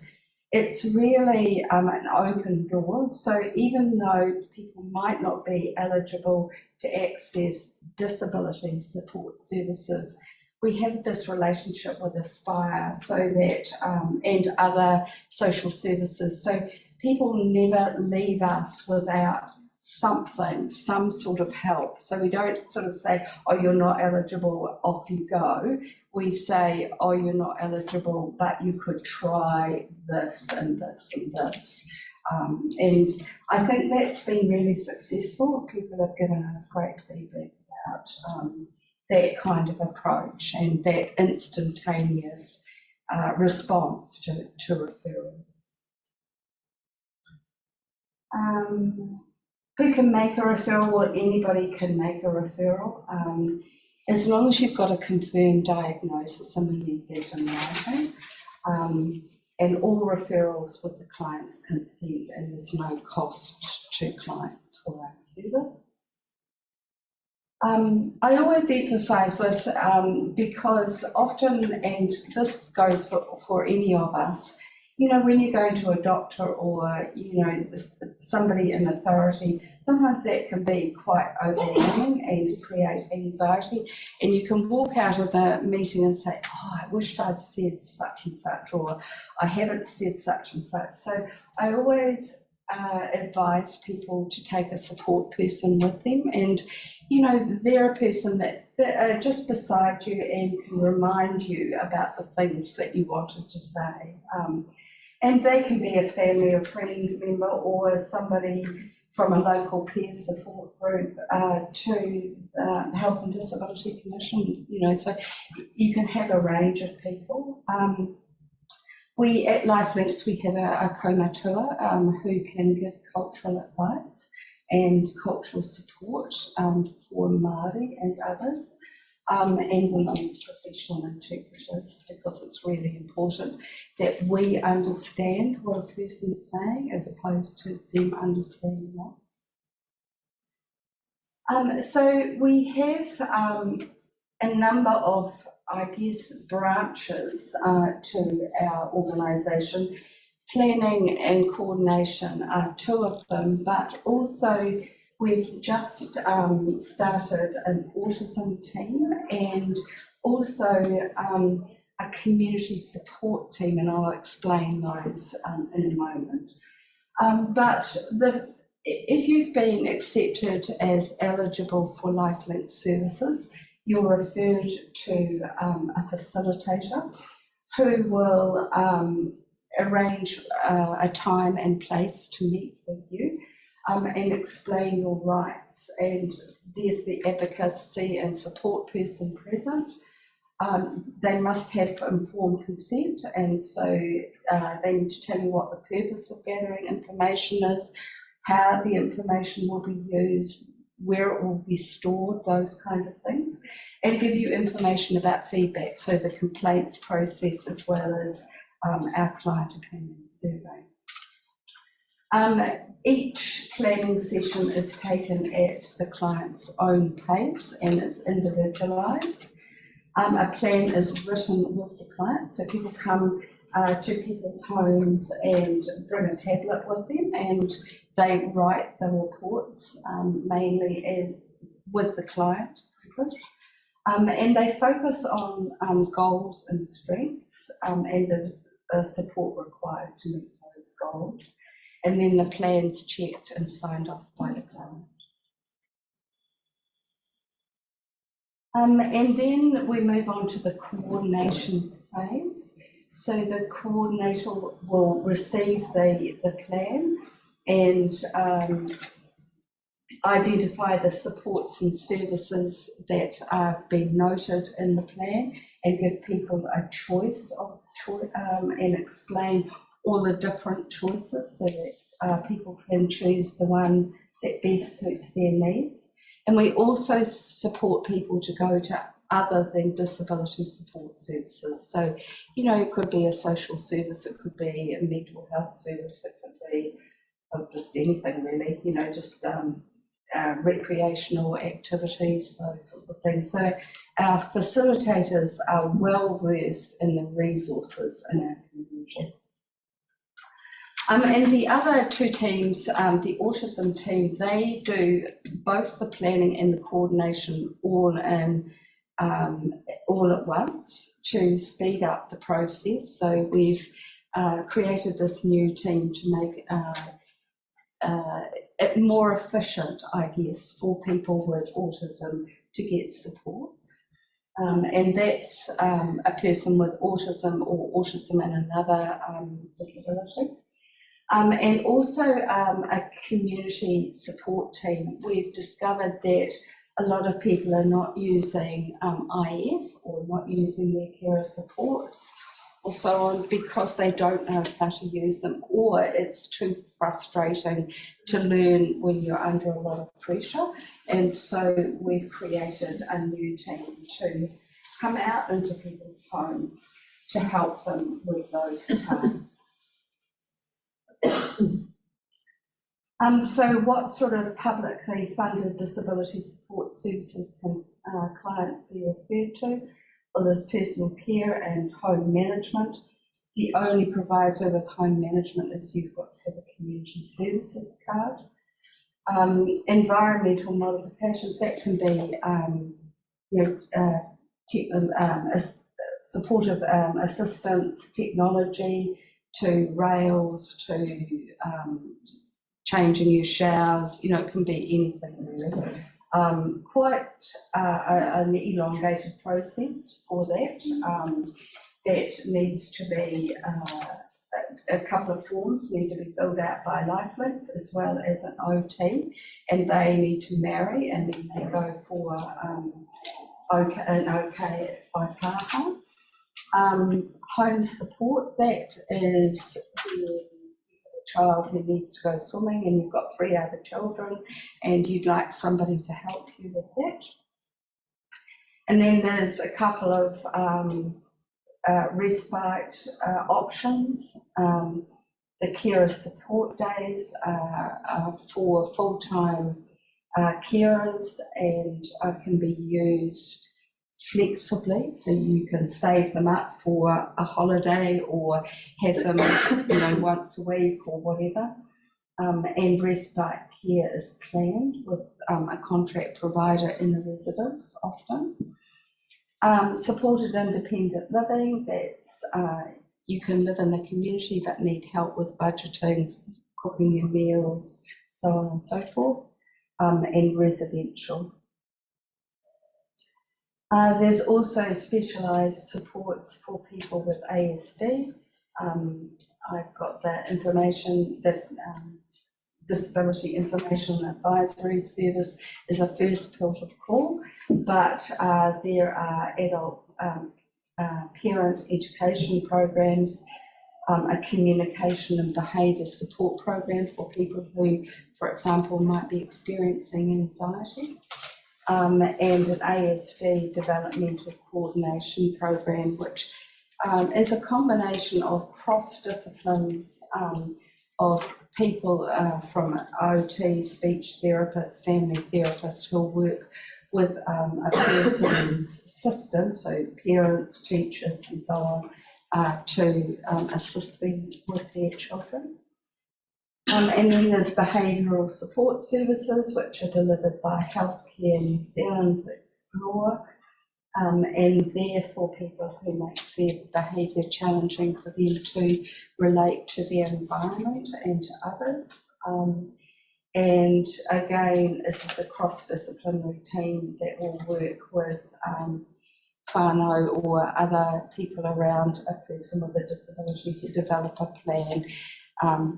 it's really an open door. So even though people might not be eligible to access disability support services, we have this relationship with Aspire, so that and other social services. So people never leave us without something, some sort of help. So we don't sort of say, oh, you're not eligible, off you go. We say, oh, you're not eligible, but you could try this and this and this. And I think that's been really successful. People have given us great feedback about that kind of approach and that instantaneous response to referrals. Who can make a referral? Well, anybody can make a referral, as long as you've got a confirmed diagnosis, and we need that in writing. And all referrals with the client's consent, and there's no cost to clients for our service. I always emphasise this because often, and this goes for any of us, you know, when you're going to a doctor or, you know, somebody in authority, sometimes that can be quite overwhelming and create anxiety. And you can walk out of the meeting and say, oh, I wished I'd said such and such, or I haven't said such and such. So I always advise people to take a support person with them, and you know, they're a person that are just beside you and can remind you about the things that you wanted to say. And they can be a family or friend member or somebody from a local peer support group to the Health and Disability Commission, you know, so you can have a range of people. We at Lifelinks, we have a kaumatua who can give cultural advice and cultural support for Māori and others. And we use professional interpreters because it's really important that we understand what a person is saying as opposed to them understanding us. So we have a number of, I guess, branches to our organisation. Planning and coordination are two of them, but also we've just started an autism team and also a community support team, and I'll explain those in a moment. But if you've been accepted as eligible for Lifelinks services, you're referred to a facilitator who will arrange a time and place to meet with you and explain your rights. And there's the advocacy and support person present. They must have informed consent, and so they need to tell you what the purpose of gathering information is, how the information will be used, where it will be stored, those kind of things, and give you information about feedback, so the complaints process as well as our client opinion survey. Each planning session is taken at the client's own pace and it's individualised. A plan is written with the client, so people come to people's homes and bring a tablet with them and they write the reports mainly with the client. And they focus on goals and strengths and the support required to meet those goals. And then the plan's checked and signed off by the client. And then we move on to the coordination phase. So the coordinator will receive the plan and identify the supports and services that have been noted in the plan and give people a choice of and explain all the different choices so that people can choose the one that best suits their needs. And we also support people to go to other than disability support services. So, you know, it could be a social service, it could be a mental health service, it could be just anything really, you know, just recreational activities, those sorts of things. So our facilitators are well versed in the resources in our community. And the other two teams, the autism team, they do both the planning and the coordination all at once to speed up the process. So we've created this new team to make it more efficient, I guess, for people with autism to get support. And that's a person with autism or autism and another disability. And also a community support team. We've discovered that a lot of people are not using IF or not using their carer supports or so on because they don't know how to use them, or it's too frustrating to learn when you're under a lot of pressure. And so we've created a new team to come out into people's homes to help them with those tasks. So what sort of publicly funded disability support services can clients be referred to? Well, there's personal care and home management. The only proviso with home management is you've got to have a community services card. Environmental modifications, that can be supportive assistance, technology, to rails, to changing your showers, you know, it can be anything really. Quite an elongated process for that. That needs to be a couple of forms need to be filled out by Lifelinks as well as an OT, and they need to marry and then they go for an OK at Whaikaha. Home support, that is the child who needs to go swimming and you've got 3 other children and you'd like somebody to help you with that. And then there's a couple of respite options. The carer support days are for full-time carers and can be used flexibly, so you can save them up for a holiday or have them, once a week or whatever. And respite care is planned with a contract provider in the residence often. Supported independent living, that's you can live in the community but need help with budgeting, cooking your meals, so on and so forth, and residential. There's also specialised supports for people with ASD. I've got the information that Disability Information Advisory Service is a first port of call, but there are adult parent education programs, a communication and behaviour support program for people who, for example, might be experiencing anxiety. And an ASD developmental coordination program, which is a combination of cross disciplines of people from OT, speech therapists, family therapists who work with a person's system, so parents, teachers and so on, to assist them with their children. And then there's behavioural support services, which are delivered by Healthcare New Zealand's Explore, and therefore people who makes their behaviour challenging for them to relate to their environment and to others. And again, this is a cross-disciplinary team that will work with whānau or other people around a person with a disability to develop a plan,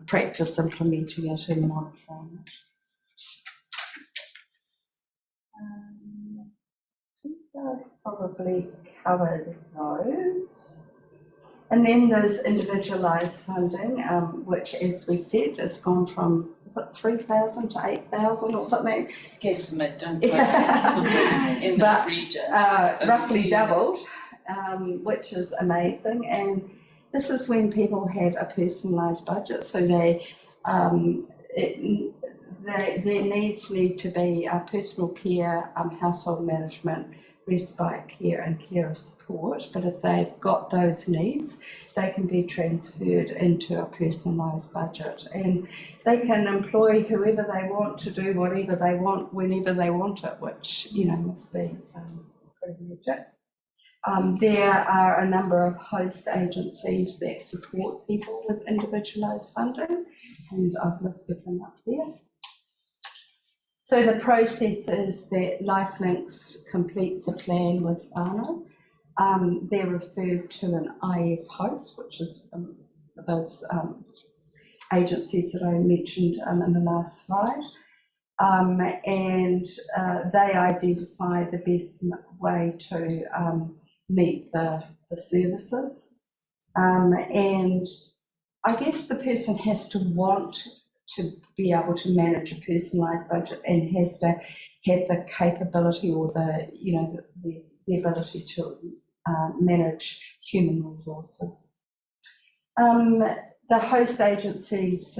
practice implementing it and monitoring it. I think I've probably covered those. And then there's individualised funding, which, as we said, has gone from, is it 3,000 to 8,000 or something? Guesstimate, don't Yeah. in that region. Roughly doubled, which is amazing. And this is when people have a personalised budget, so their needs need to be personal care, household management, respite care and carer support, but if they've got those needs, they can be transferred into a personalised budget and they can employ whoever they want to do whatever they want, whenever they want it, which, must be pretty legit. There are a number of host agencies that support people with individualised funding, and I've listed them up there. So the process is that Lifelinks completes the plan with whānau. They're referred to an IF host, which is those agencies that I mentioned in the last slide. And they identify the best way to meet the services. And I guess the person has to want to be able to manage a personalised budget and has to have the capability or the ability to manage human resources. The host agencies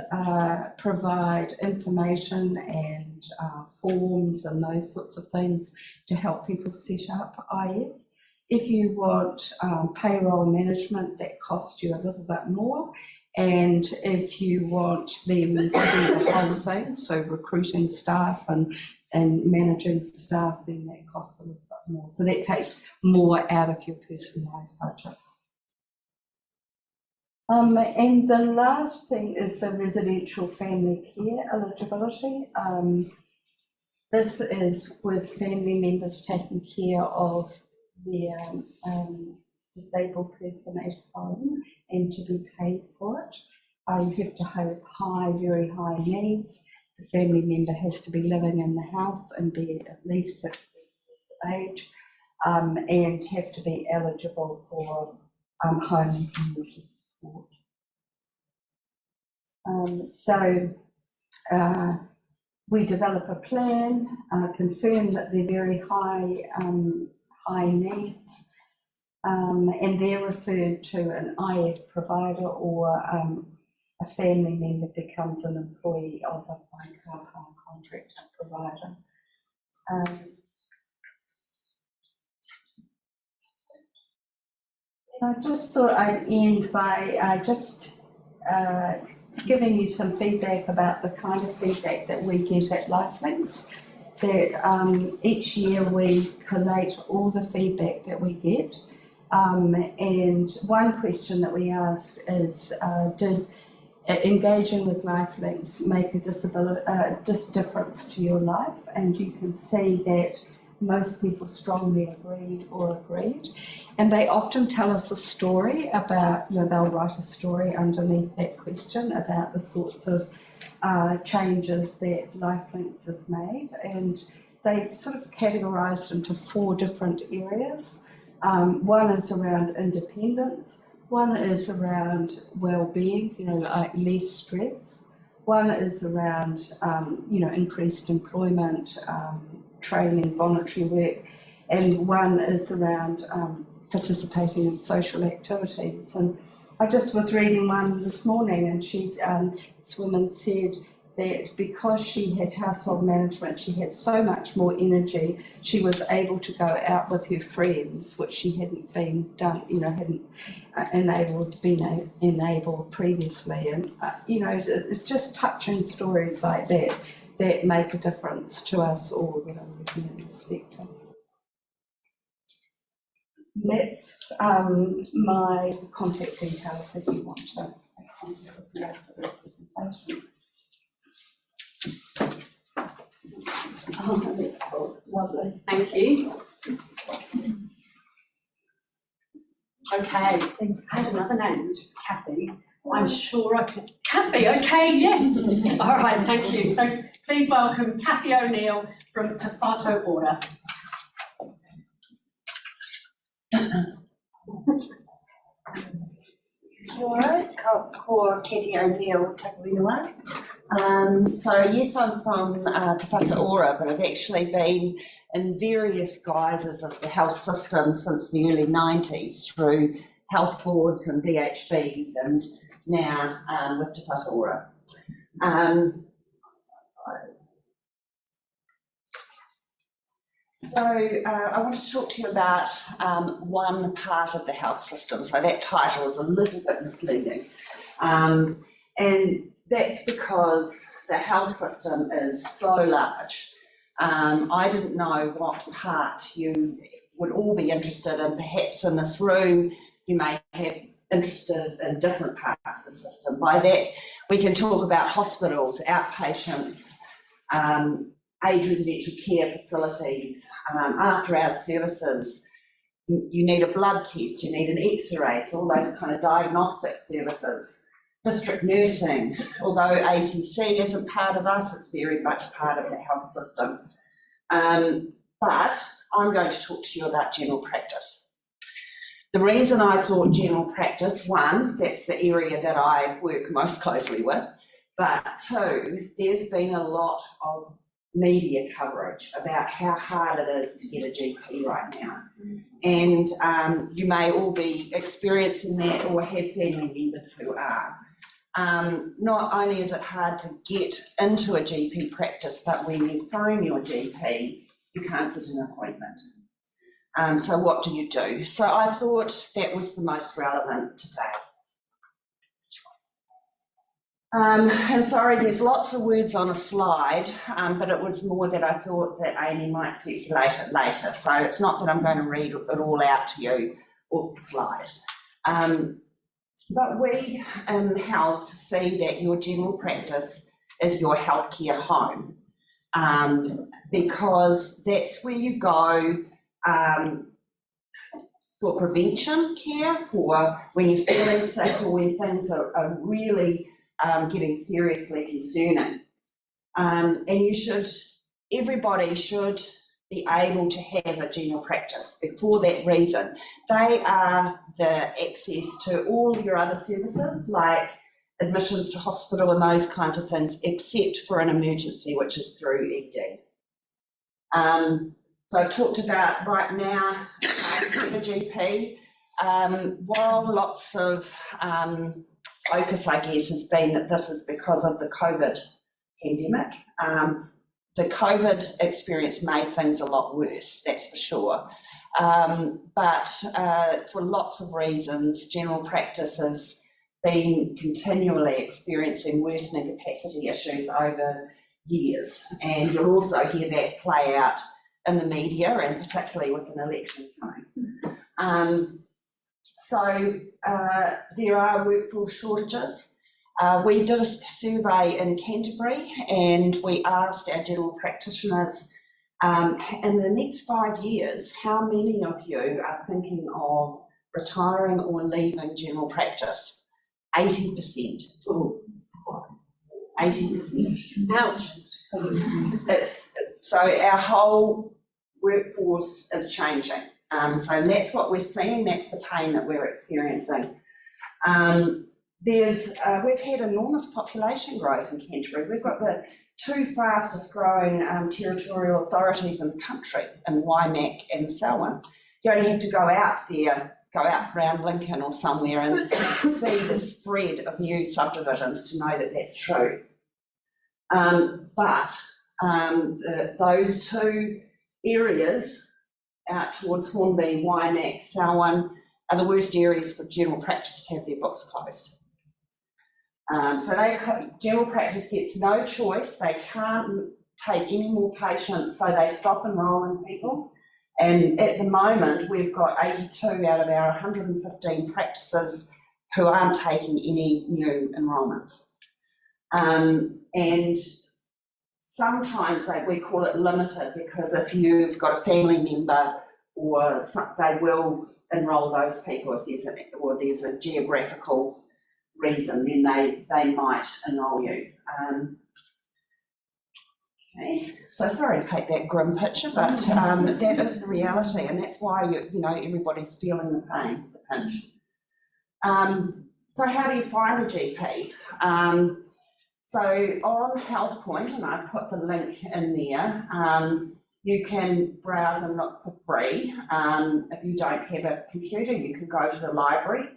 provide information and forms and those sorts of things to help people set up IF. If you want payroll management, that costs you a little bit more. And if you want them to do the whole thing, so recruiting staff and managing staff, then that costs a little bit more. So that takes more out of your personalised budget. And the last thing is the residential family care eligibility. This is with family members taking care of their disabled person at home and to be paid for it. You have to have very high needs. The family member has to be living in the house and be at least 60 years of age, and have to be eligible for home and community support. We develop a plan, confirm that they're very high needs, and they're referred to an IF provider, or a family member becomes an employee of a Whaikaha contractor provider. I just thought I'd end by giving you some feedback about the kind of feedback that we get at Lifelinks. That each year we collate all the feedback that we get, and one question that we ask is, did engaging with Lifelinks make a difference to your life? And you can see that most people strongly agreed or agreed. And they often tell us a story about, they'll write a story underneath that question about the sorts of changes that Lifelinks has made. And they sort of categorised into 4 different areas. One is around independence. One is around well-being, like less stress. One is around, increased employment, training, voluntary work. And one is around participating in social activities. And I just was reading one this morning, and this woman said that because she had household management, she had so much more energy, she was able to go out with her friends, which she hadn't been enabled previously. And it's just touching stories like that that make a difference to us all that are working in this sector. That's my contact details if you want to make contact with me after this presentation. Oh, that's cool. Lovely. Thank you. Okay, I had another name, which is Kathy. I'm sure I can. Kathy, okay, yes. All right, thank you. So please welcome Kathy O'Neill from Te Whatu Ora. Kia ora, ko Kathy O'Neill, Takawinua. So yes, I'm from Te Whatu Ora, but I've actually been in various guises of the health system since the early 90s through health boards and DHBs, and now with Te Whatu Ora. So I want to talk to you about one part of the health system. So that title is a little bit misleading. And that's because the health system is so large. I didn't know what part you would all be interested in. Perhaps in this room, you may have interested in different parts of the system. By that, we can talk about hospitals, outpatients, aged residential care facilities, after-hours services. You need a blood test, you need an X-ray, so all those kind of diagnostic services. District nursing, although ATC isn't part of us, it's very much part of the health system. But I'm going to talk to you about general practice. The reason I thought general practice, one, that's the area that I work most closely with, but two, there's been a lot of media coverage about how hard it is to get a GP right now. And you may all be experiencing that or have family members who are. Not only is it hard to get into a GP practice, but when you phone your GP, you can't get an appointment. So what do you do? So I thought that was the most relevant today. And sorry, there's lots of words on a slide, but it was more that I thought that Amy might circulate it later. So it's not that I'm going to read it all out to you off the slide. But we in health see that your general practice is your healthcare home, because that's where you go for prevention care, for when you're feeling sick or when things are really getting seriously concerning. And everybody should be able to have a general practice for that reason. They are the access to all your other services like admissions to hospital and those kinds of things, except for an emergency, which is through ED. So I've talked about right now the GP. While lots of focus, I guess, has been that this is because of the COVID pandemic, the COVID experience made things a lot worse, that's for sure. But for lots of reasons, general practice has been continually experiencing worsening capacity issues over years. And you'll also hear that play out in the media, and particularly with an election coming. So there are workforce shortages. We did a survey in Canterbury and we asked our general practitioners, in the next 5 years, how many of you are thinking of retiring or leaving general practice? 80%. 80%. Ouch. So our whole workforce is changing. So that's what we're seeing, that's the pain that we're experiencing. We've had enormous population growth in Canterbury. We've got the 2 fastest growing territorial authorities in the country, in Waimak and Selwyn. You only have to go out there, go out around Lincoln or somewhere and see the spread of new subdivisions to know that that's true. But those 2 areas out towards Hornby, Waimak, Selwyn are the worst areas for general practice to have their books closed. So general practice gets no choice. They can't take any more patients, so they stop enrolling people. And at the moment, we've got 82 out of our 115 practices who aren't taking any new enrolments. And sometimes we call it limited, because if you've got a family member or they will enrol those people if there's a geographical reason, then they might enrol you. Okay, so sorry to paint that grim picture, but that is the reality, and that's why everybody's feeling the pain, the pinch. So how do you find a GP? So on Health Point, and I put the link in there, you can browse and look for free. If you don't have a computer, you can go to the library,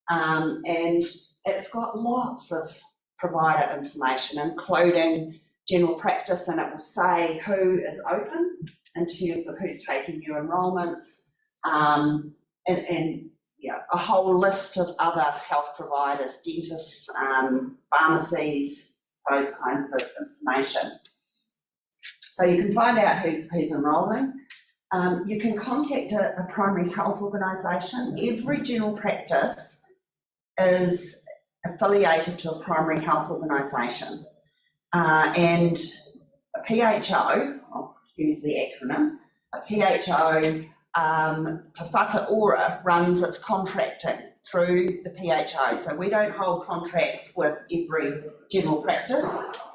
and it's got lots of provider information, including general practice, and it will say who is open in terms of who's taking new enrolments, and a whole list of other health providers, dentists, pharmacies, those kinds of information. So you can find out who's enrolling. You can contact a primary health organisation. Every general practice is affiliated to a primary health organisation. And a PHO, I'll use the acronym, a PHO, Te Whatu Ora runs its contracting through the PHO. So we don't hold contracts with every general practice.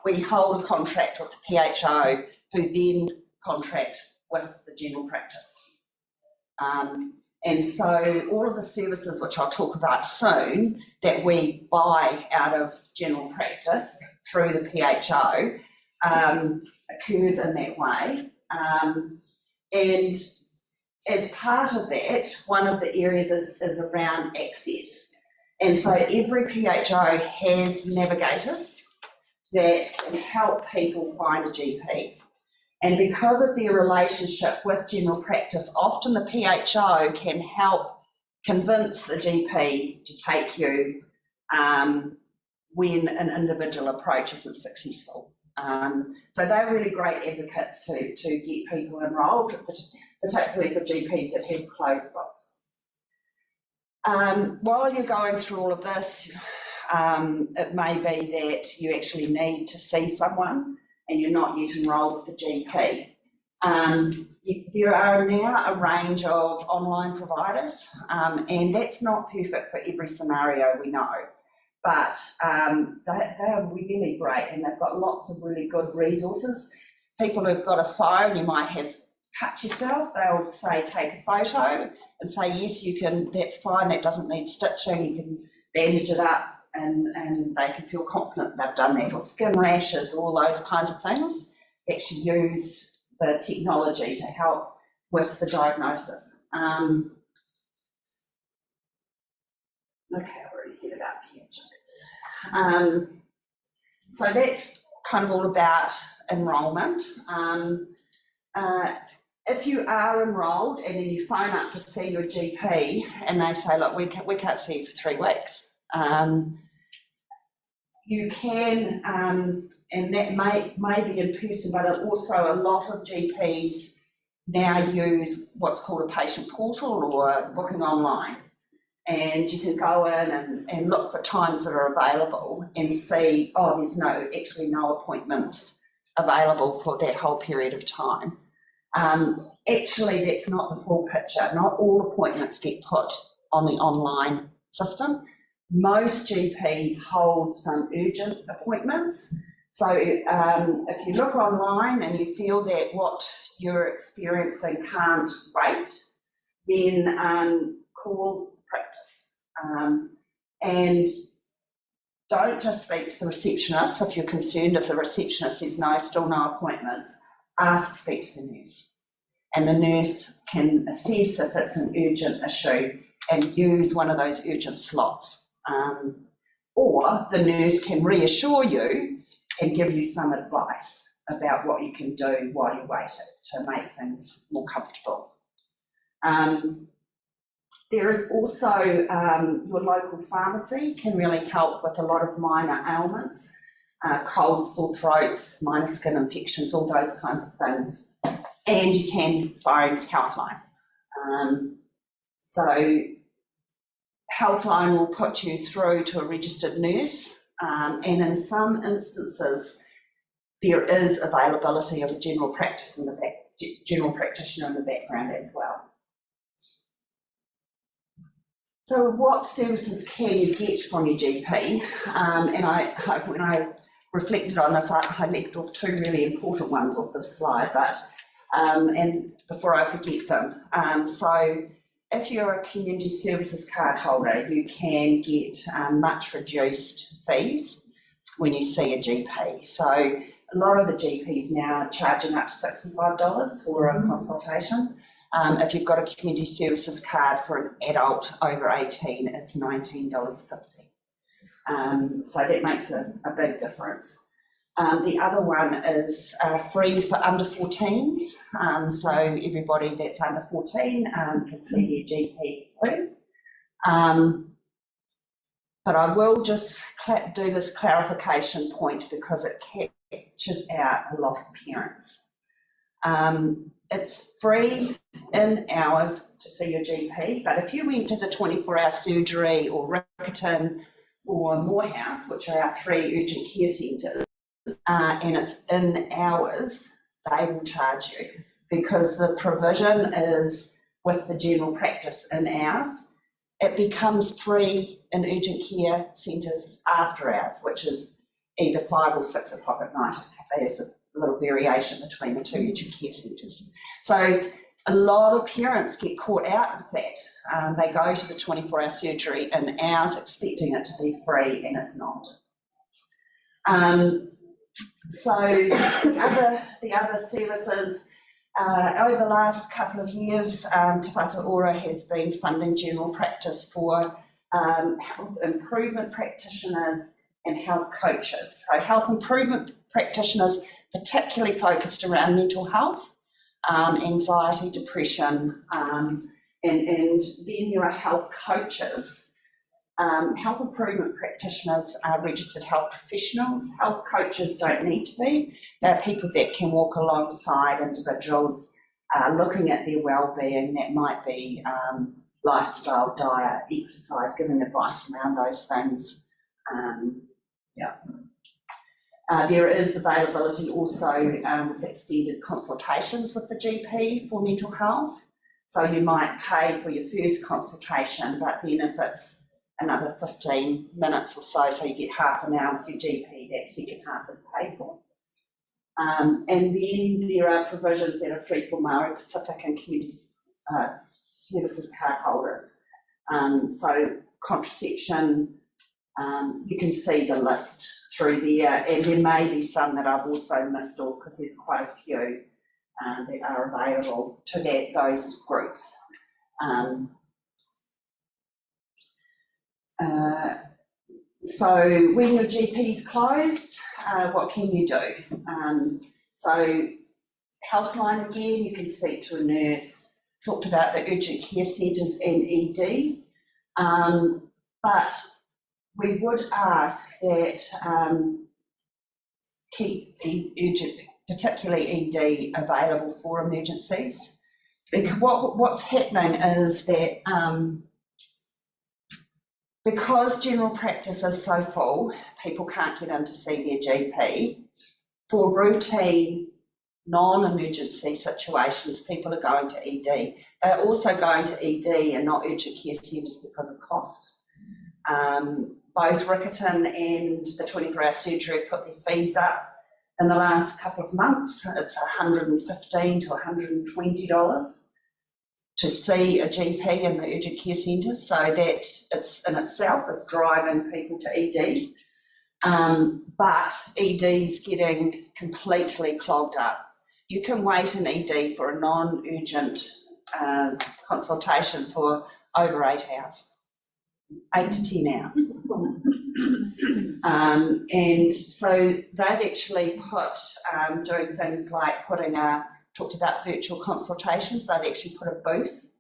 We hold a contract with the PHO, who then contract with the general practice. And so all of the services, which I'll talk about soon, that we buy out of general practice through the PHO occurs in that way. And as part of that, one of the areas is around access. And so every PHO has navigators that can help people find a GP. And because of their relationship with general practice, often the PHO can help convince a GP to take you when an individual approach isn't successful. So they're really great advocates to get people enrolled, particularly for GPs that have closed books. While you're going through all of this, it may be that you actually need to see someone and you're not yet enrolled with the GP. there are now a range of online providers, and that's not perfect for every scenario, we know, but they are really great, and they've got lots of really good resources. People who've got a phone, you might have cut yourself, they'll say take a photo and say yes, you can, that's fine, that doesn't need stitching, you can bandage it up, and they can feel confident they've done that. Or skin rashes, all those kinds of things, actually use the technology to help with the diagnosis. Okay, I've already said about pediatrics. So that's kind of all about enrolment. If you are enrolled and then you phone up to see your GP and they say, look, we can't see you for 3 weeks, you can, and that may be in person, but also a lot of GPs now use what's called a patient portal or booking online. And you can go in and look for times that are available and see, oh, there's actually no appointments available for that whole period of time. Actually, that's not the full picture. Not all appointments get put on the online system. Most GPs hold some urgent appointments. So if you look online and you feel that what you're experiencing can't wait, then call practice. And don't just speak to the receptionist if you're concerned. If the receptionist says no, still no appointments, ask to speak to the nurse. And the nurse can assess if it's an urgent issue and use one of those urgent slots. Or the nurse can reassure you and give you some advice about what you can do while you wait to make things more comfortable. There is also your local pharmacy can really help with a lot of minor ailments, colds, sore throats, minor skin infections, all those kinds of things. And you can phone Healthline. So Healthline will put you through to a registered nurse, and in some instances there is availability of a general practitioner in the background as well. So what services can you get from your GP? And I hope when I reflected on this, I left off 2 really important ones off this slide, but and before I forget them. So if you're a community services card holder, you can get much reduced fees when you see a GP. So a lot of the GPs now are charging up to $65 for a consultation. If you've got a community services card for an adult over 18, it's $19.50. So that makes a big difference. The other one is free for under 14s. So everybody that's under 14 can see their GP free. But I will just do this clarification point because it catches out a lot of parents. It's free in hours to see your GP, but if you went to the 24-hour surgery or Riccarton or Morehouse, which are our 3 urgent care centres, and it's in hours, they will charge you because the provision is with the general practice in hours. It becomes free in urgent care centres after hours, which is either 5 or 6 o'clock at night. There's a little variation between the 2 urgent care centres. So a lot of parents get caught out with that. They go to the 24-hour surgery in hours expecting it to be free, and it's not. So the other services, over the last couple of years, Te Whatu Ora has been funding general practice for health improvement practitioners and health coaches. So health improvement practitioners particularly focused around mental health, anxiety, depression, and then there are health coaches. Health improvement practitioners are registered health professionals. Health coaches don't need to be. They're people that can walk alongside individuals looking at their well-being. That might be lifestyle, diet, exercise, giving advice around those things. There is availability also with extended consultations with the GP for mental health. So you might pay for your first consultation, but then if it's another 15 minutes or so, so you get half an hour with your GP, that second half is paid for. And then there are provisions that are free for Māori, Pacific and community services card holders. So contraception, you can see the list through there, and there may be some that I've also missed off because there's quite a few that are available to those groups. So when your GP's closed, what can you do? So Healthline again, you can speak to a nurse, talked about the urgent care centres and ED, but we would ask that keep urgent, particularly ED, available for emergencies. Because what's happening is that because general practice is so full, people can't get in to see their GP. For routine, non-emergency situations, people are going to ED. They're also going to ED and not urgent care centres because of cost. Both Riccarton and the 24-hour surgery have put their fees up in the last couple of months. It's $115 to $120 to see a GP in the urgent care centre, so that it's in itself is driving people to ED. But ED's getting completely clogged up. You can wait in ED for a non-urgent consultation for over 8 hours, 8 to 10 hours. And so they've actually put, doing things like talked about virtual consultations, they've actually put a booth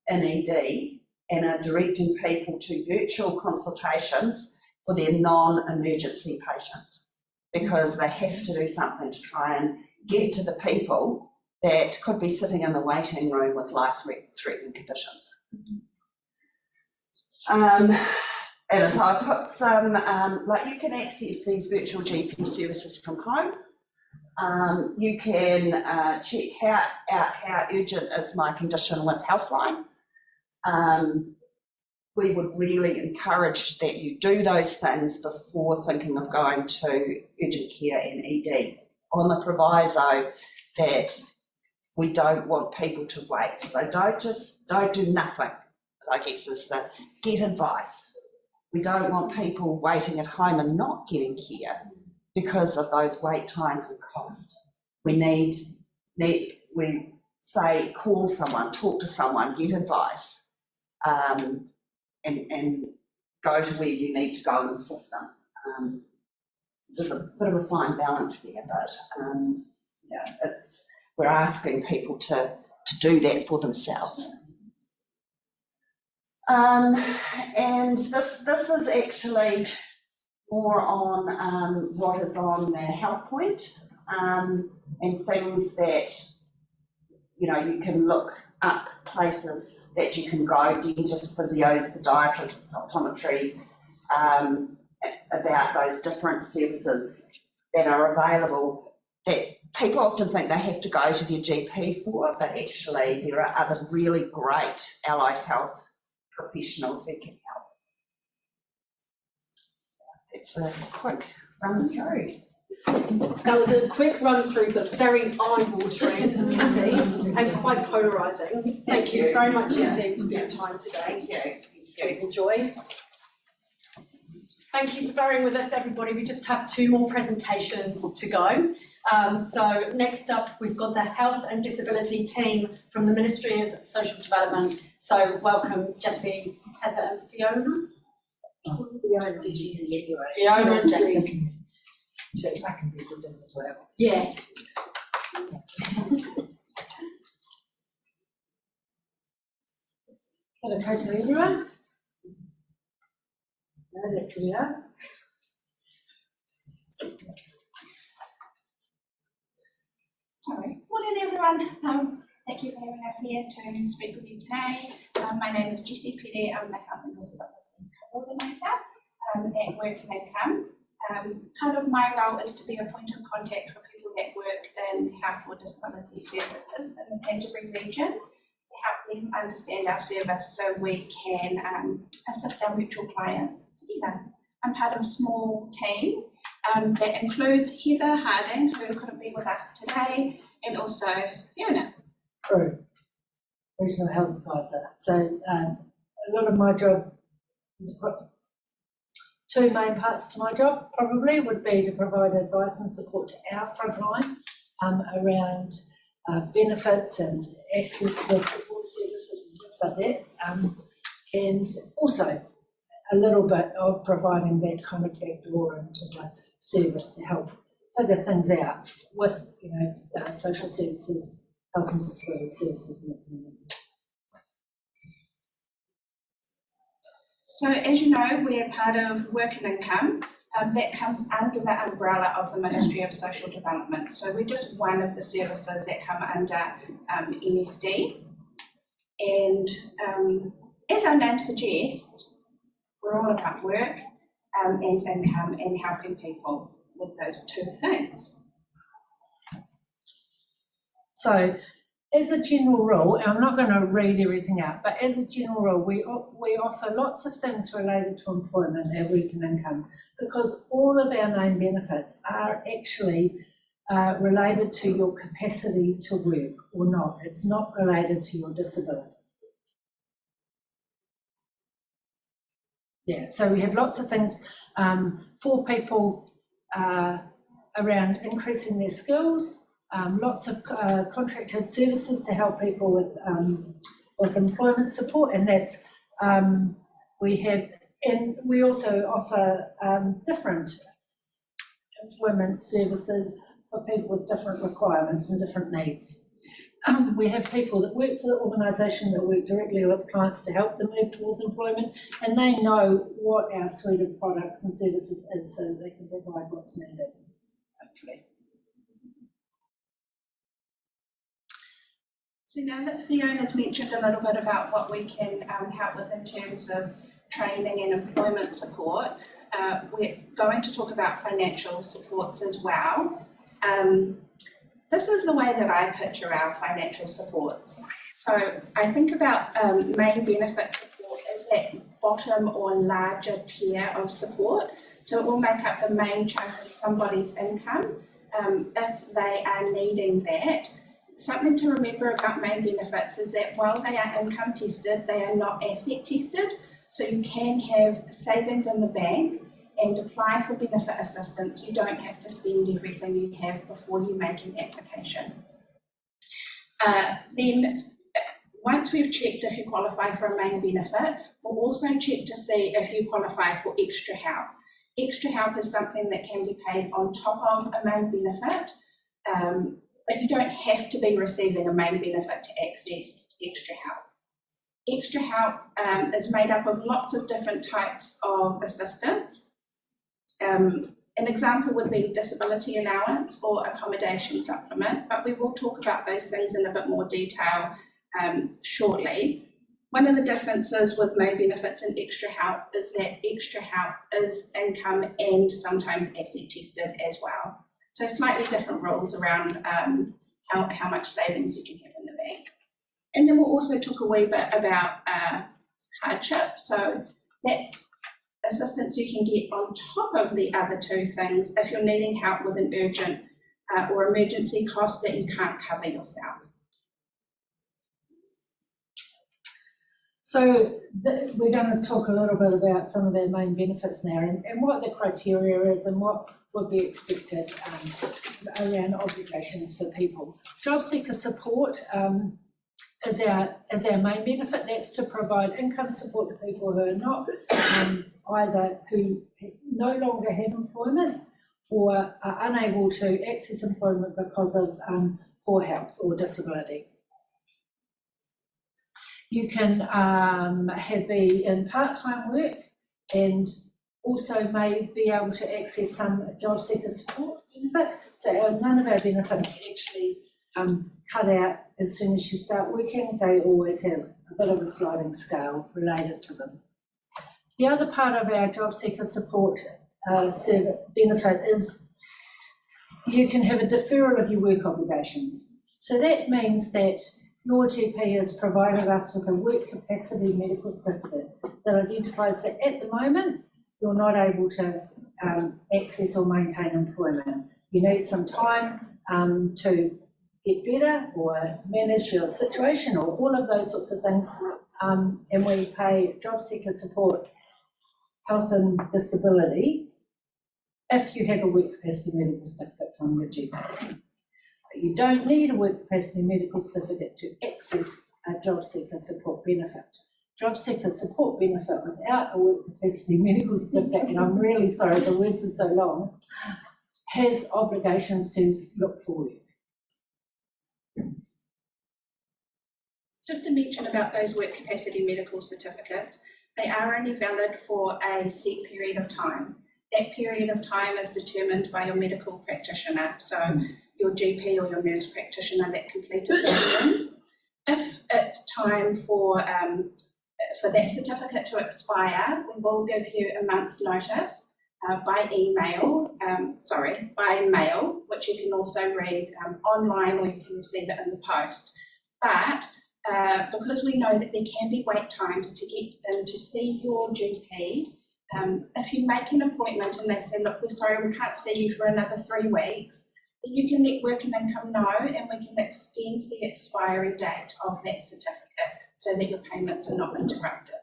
in ED and are directing people to virtual consultations for their non-emergency patients, because they have to do something to try and get to the people that could be sitting in the waiting room with life-threatening conditions. And so I put some, like you can access these virtual GP services from home. You can check out how urgent is my condition with Healthline. We would really encourage that you do those things before thinking of going to urgent care and ED, on the proviso that we don't want people to wait. So don't do nothing, I guess is the get advice. We don't want people waiting at home and not getting care because of those wait times and cost. We say call someone, talk to someone, get advice, and go to where you need to go in the system. There's a bit of a fine balance there, but yeah, we're asking people to do that for themselves. And this is actually more on what is on the Health Point, and things that, you know, you can look up places that you can go, dentists, physios, podiatrists, optometry, about those different services that are available that people often think they have to go to their GP for, but actually there are other really great allied health professionals who can help. It's a quick run through. That was a quick run through, but very eye-watering indeed, and quite polarising. Thank you very much indeed for your time today. Thank you. Please enjoy. Thank you for bearing with us, everybody. We just have 2 more presentations to go. So next up, we've got the Health and Disability team from the Ministry of Social Development. So welcome Jessie, Heather and Fiona. Fiona and Jessie anyway. Fiona and Jessie. I can be with them as well. Yes. Hello, everyone. Let's see that. Sorry. Morning, everyone. Thank you for having us here to speak with you today. My name is Jessie Clede. I'm the Health and Disability Coordinator at Work and Income. Part of my role is to be a point of contact for people that work in health or disability services in the Canterbury region, to help them understand our service so we can assist our mutual clients together. I'm part of a small team that includes Heather Harding, who couldn't be with us today, and also Fiona. True. Regional Health Advisor. So a lot of my job is two main parts to my job probably would be to provide advice and support to our frontline around benefits and access to support services and things like that, and also a little bit of providing that kind of backdoor into the service to help figure things out with, you know, social services, health and disability services in the community. So as you know, we are part of Work and Income. That comes under the umbrella of the Ministry of Social Development. So we're just one of the services that come under MSD. And as our name suggests, we're all about work and income and helping people with those two things. So as a general rule, and I'm not going to read everything out, but as a general rule, we offer lots of things related to employment and work and income, because all of our main benefits are actually related to your capacity to work or not. It's not related to your disability. Yeah, so we have lots of things for people around increasing their skills, lots of contracted services to help people with employment support, and that's we also offer different employment services for people with different requirements and different needs. We have people that work for the organisation that work directly with clients to help them move towards employment, and they know what our suite of products and services is so they can provide what's needed, hopefully. So now that Fiona's mentioned a little bit about what we can help with in terms of training and employment support, we're going to talk about financial supports as well. This is the way that I picture our financial supports. So I think about main benefit support as that bottom or larger tier of support. So it will make up the main chunk of somebody's income if they are needing that. Something to remember about main benefits is that while they are income tested, they are not asset tested. So you can have savings in the bank and apply for benefit assistance. You don't have to spend everything you have before you make an application. Then once we've checked if you qualify for a main benefit, we'll also check to see if you qualify for extra help. Extra help is something that can be paid on top of a main benefit, but you don't have to be receiving a main benefit to access extra help. Extra help is made up of lots of different types of assistance. An example would be disability allowance or accommodation supplement, but we will talk about those things in a bit more detail shortly. One of the differences with main benefits and extra help is that extra help is income and sometimes asset tested as well. So slightly different rules around how much savings you can have in the bank. And then we'll also talk a wee bit about hardship. So that's assistance you can get on top of the other two things if you're needing help with an urgent or emergency cost that you can't cover yourself. So we're going to talk a little bit about some of our main benefits now and what the criteria is and what would be expected around obligations for people. Job seeker support is our main benefit. That's to provide income support to people who are not either who no longer have employment or are unable to access employment because of poor health or disability. You can be in part-time work and also may be able to access some job seeker support benefit. So none of our benefits actually cut out as soon as you start working. They always have a bit of a sliding scale related to them. The other part of our job seeker support benefit is you can have a deferral of your work obligations. So that means that your GP has provided us with a work capacity medical certificate that identifies that at the moment you're not able to access or maintain employment. You need some time to get better or manage your situation or all of those sorts of things. And we pay job seeker support, health and disability, if you have a work capacity medical certificate from your GP. But you don't need a work capacity medical certificate to access a job seeker support benefit. Job seeker support benefit without a work capacity medical certificate, and I'm really sorry, the words are so long, has obligations to look for work. Just to mention about those work capacity medical certificates, they are only valid for a set period of time. That period of time is determined by your medical practitioner, so your GP or your nurse practitioner that completed that. If it's time for that certificate to expire, we will give you a month's notice by mail, which you can also read online or you can receive it in the post. But because we know that there can be wait times to get in to see your GP, if you make an appointment and they say, look, we're sorry, we can't see you for another 3 weeks, then you can let Work and Income know and we can extend the expiry date of that certificate so that your payments are not interrupted.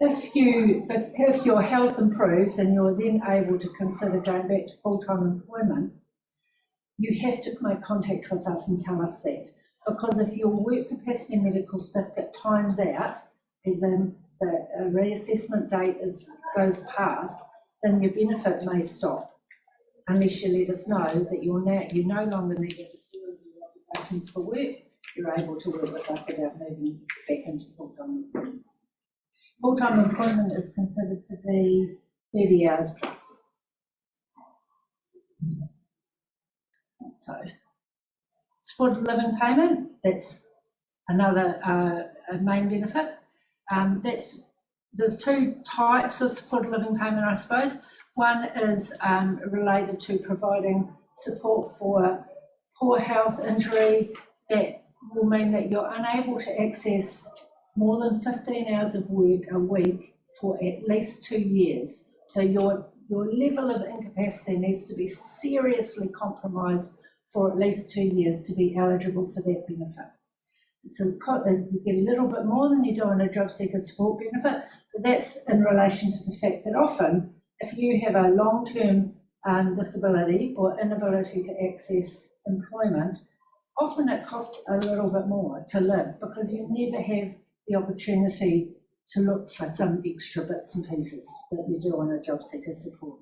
If your health improves and you're then able to consider going back to full-time employment, you have to make contact with us and tell us that. Because if your work capacity medical certificate times out, as in the reassessment date goes past, then your benefit may stop unless you let us know that you no longer need to fulfill your obligations for work. You're able to work with us about moving back into full-time employment. Full-time employment is considered to be 30 hours plus. So, supported living payment, that's another main benefit. There's 2 types of supported living payment, I suppose. One is related to providing support for poor health injury that will mean that you're unable to access more than 15 hours of work a week for at least 2 years. So your level of incapacity needs to be seriously compromised for at least 2 years to be eligible for that benefit. So you get a little bit more than you do on a job seeker support benefit, but that's in relation to the fact that often if you have a long-term disability or inability to access employment, often it costs a little bit more to live because you never have the opportunity to look for some extra bits and pieces that you do on a job seeker support.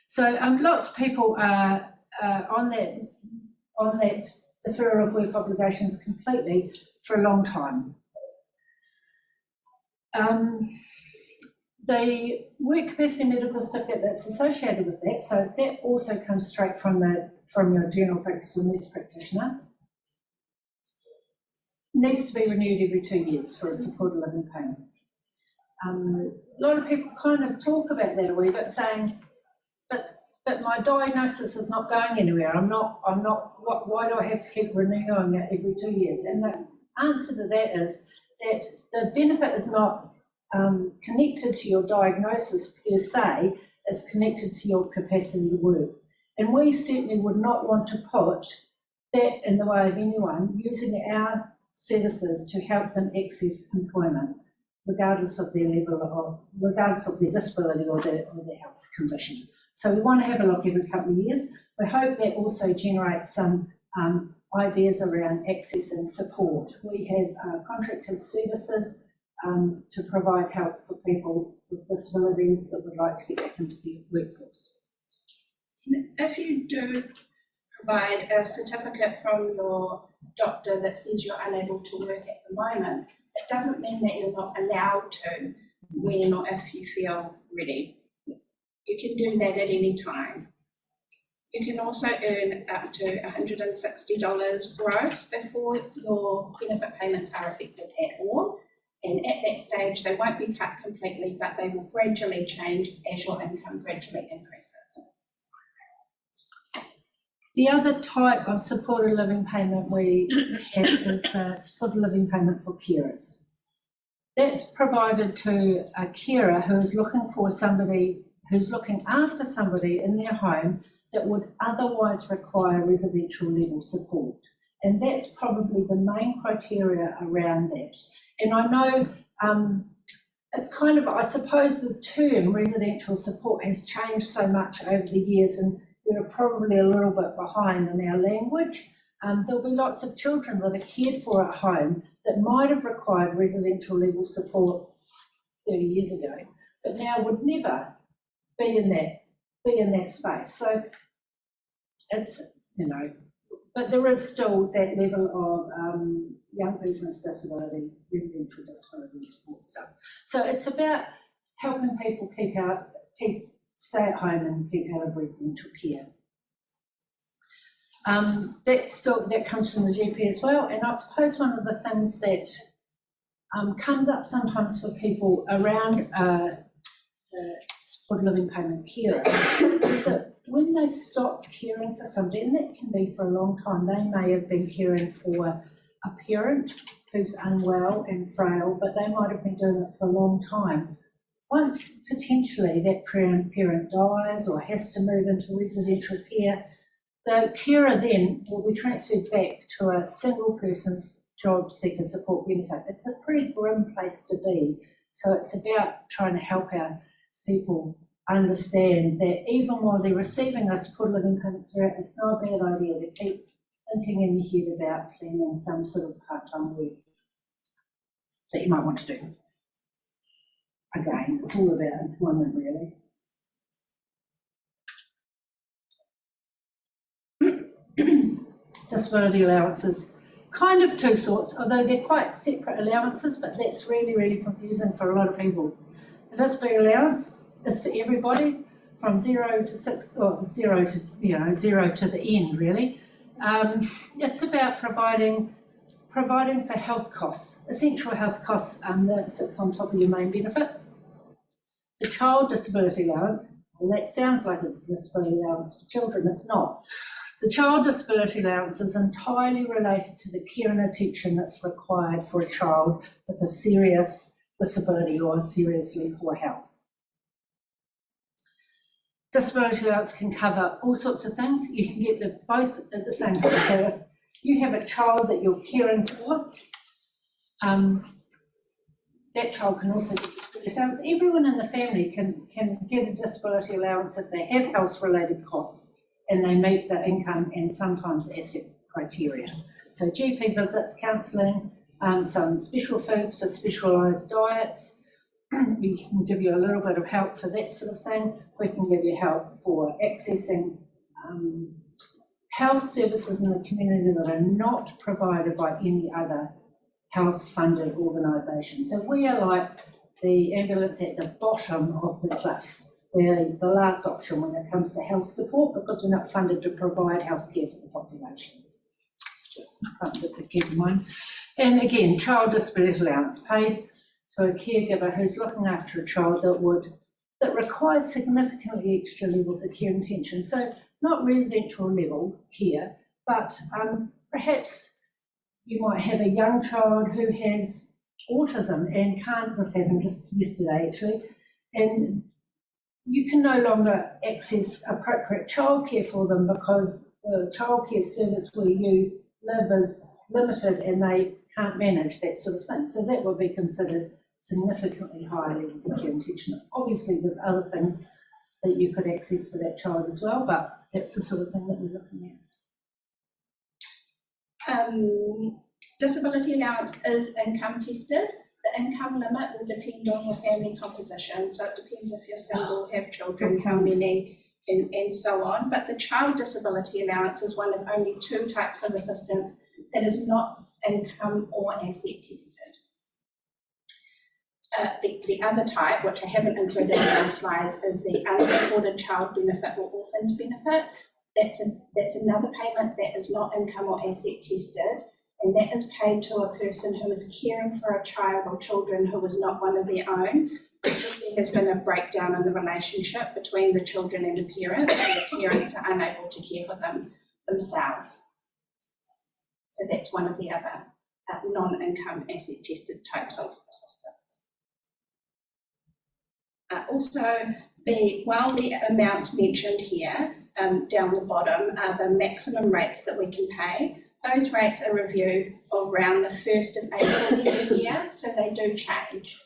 So lots of people are on that deferral of work obligations completely for a long time. The work capacity medical certificate that's associated with that, so that also comes straight from your general practice or nurse practitioner, needs to be renewed every 2 years for a supported living payment. A lot of people kind of talk about that a wee bit, saying, but my diagnosis is not going anywhere. Why do I have to keep renewing it every 2 years? And the answer to that is that the benefit is not connected to your diagnosis per se, it's connected to your capacity to work. And we certainly would not want to put that in the way of anyone using our services to help them access employment, regardless of their disability or their health condition. So we want to have a look every couple of years. We hope that also generates some ideas around access and support. We have contracted services to provide help for people with disabilities that would like to get back into the workforce. If you do provide a certificate from your doctor that says you're unable to work at the moment, it doesn't mean that you're not allowed to when or if you feel ready. You can do that at any time. You can also earn up to $160 gross before your benefit payments are affected at all. And at that stage, they won't be cut completely, but they will gradually change as your income gradually increases. The other type of supported living payment we have is the supported living payment for carers. That's provided to a carer who is looking for somebody, who's looking after somebody in their home that would otherwise require residential level support. And that's probably the main criteria around that. And I know it's kind of, I suppose the term residential support has changed so much over the years, and we're probably a little bit behind in our language. There'll be lots of children that are cared for at home that might have required residential level support 30 years ago, but now would never be in that space. So it's, you know, but there is still that level of young business disability, residential disability support stuff. So it's about helping people stay at home and keep out of residential care. That comes from the GP as well, and I suppose one of the things that comes up sometimes for people around supported living payment carer is that when they stop caring for somebody, and that can be for a long time, they may have been caring for a parent who's unwell and frail, but they might have been doing it for a long time. Once potentially that parent dies or has to move into residential care, the carer then will be transferred back to a single person's job seeker support benefit. It's a pretty grim place to be. So it's about trying to help our people understand that even while they're receiving a supported living payment care, it's not a bad idea to keep thinking in your head about planning some sort of part-time work that you might want to do. Again, it's all about employment, really. Disability allowances, kind of two sorts, although they're quite separate allowances, but that's really, really confusing for a lot of people. The disability allowance is for everybody from 0 to 6, or 0 to, zero to the end, really. It's about providing for health costs, essential health costs that sits on top of your main benefit. The child disability allowance, well, that sounds like it's a disability allowance for children, it's not. The child disability allowance is entirely related to the care and attention that's required for a child with a serious disability or seriously poor health. Disability allowance can cover all sorts of things. You can get them both at the same time. So if you have a child that you're caring for, that child can also get disability allowance. Everyone in the family can get a disability allowance if they have health-related costs and they meet the income and sometimes asset criteria. So GP visits, counselling, some special foods for specialised diets. We can give you a little bit of help for that sort of thing. We can give you help for accessing health services in the community that are not provided by any other health-funded organisation. So we are like the ambulance at the bottom of the cliff. We're the last option when it comes to health support because we're not funded to provide health care for the population. It's just something to keep in mind. And again, child disability allowance paid to a caregiver who's looking after a child that requires significantly extra levels of care and attention. So not residential level care, but perhaps you might have a young child who has autism and can't, this happened just yesterday actually, and you can no longer access appropriate childcare for them because the childcare service where you live is limited and they can't manage that sort of thing. So that would be considered significantly higher levels of care and attention. Obviously, there's other things that you could access for that child as well, but that's the sort of thing that we're looking at. Disability allowance is income tested. The income limit will depend on your family composition. So it depends if you're single, have children, how many, and so on. But the child disability allowance is one of only 2 types of assistance that is not income or asset tested. The other type, which I haven't included in my slides, is the unsupported child benefit or orphans benefit. That's another payment that is not income or asset tested. and that is paid to a person who is caring for a child or children who is not one of their own. Because there has been a breakdown in the relationship between the children and the parents, and the parents are unable to care for them themselves. So that's one of the other non-income asset tested types of assistance. Also, while the amounts mentioned here down the bottom are the maximum rates that we can pay, those rates are reviewed around the 1st of April every year, so they do change.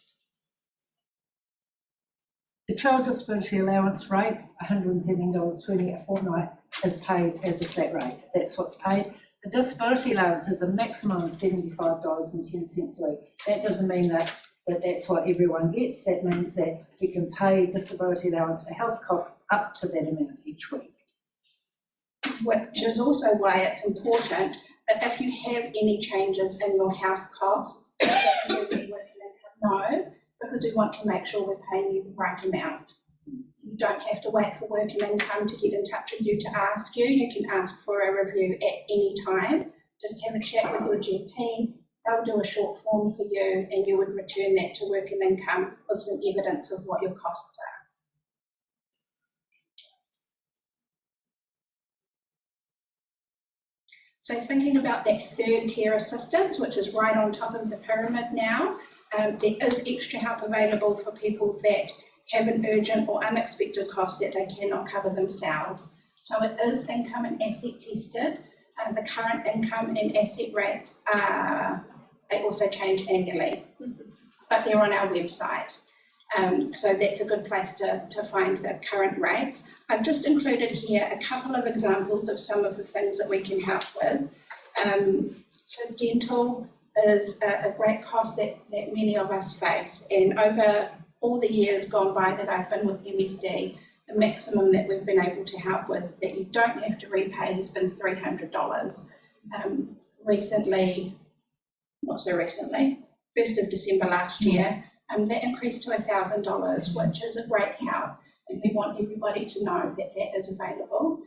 The child disability allowance rate, $113.20 a fortnight, is paid as a flat rate. That's what's paid. The disability allowance is a maximum of $75.10 a week. That doesn't mean that that's what everyone gets. That means that we can pay disability allowance for health costs up to that amount each week. Which is also why it's important that if you have any changes in your health costs, that you let working income know, because we want to make sure we're paying you the right amount. You don't have to wait for working income to get in touch with you to ask you. You can ask for a review at any time. Just have a chat with your GP. They'll do a short form for you, and you would return that to working income with some evidence of what your costs are. So thinking about that 3rd tier assistance, which is right on top of the pyramid now, there is extra help available for people that have an urgent or unexpected cost that they cannot cover themselves. So it is income and asset tested. The current income and asset rates they also change annually, but they're on our website. So that's a good place to find the current rates. I've just included here a couple of examples of some of the things that we can help with. So dental is a great cost that many of us face, and over all the years gone by that I've been with MSD, the maximum that we've been able to help with that you don't have to repay has been $300. Recently, not so recently, 1st of December last year, that increased to $1,000, which is a great help, and we want everybody to know that that is available.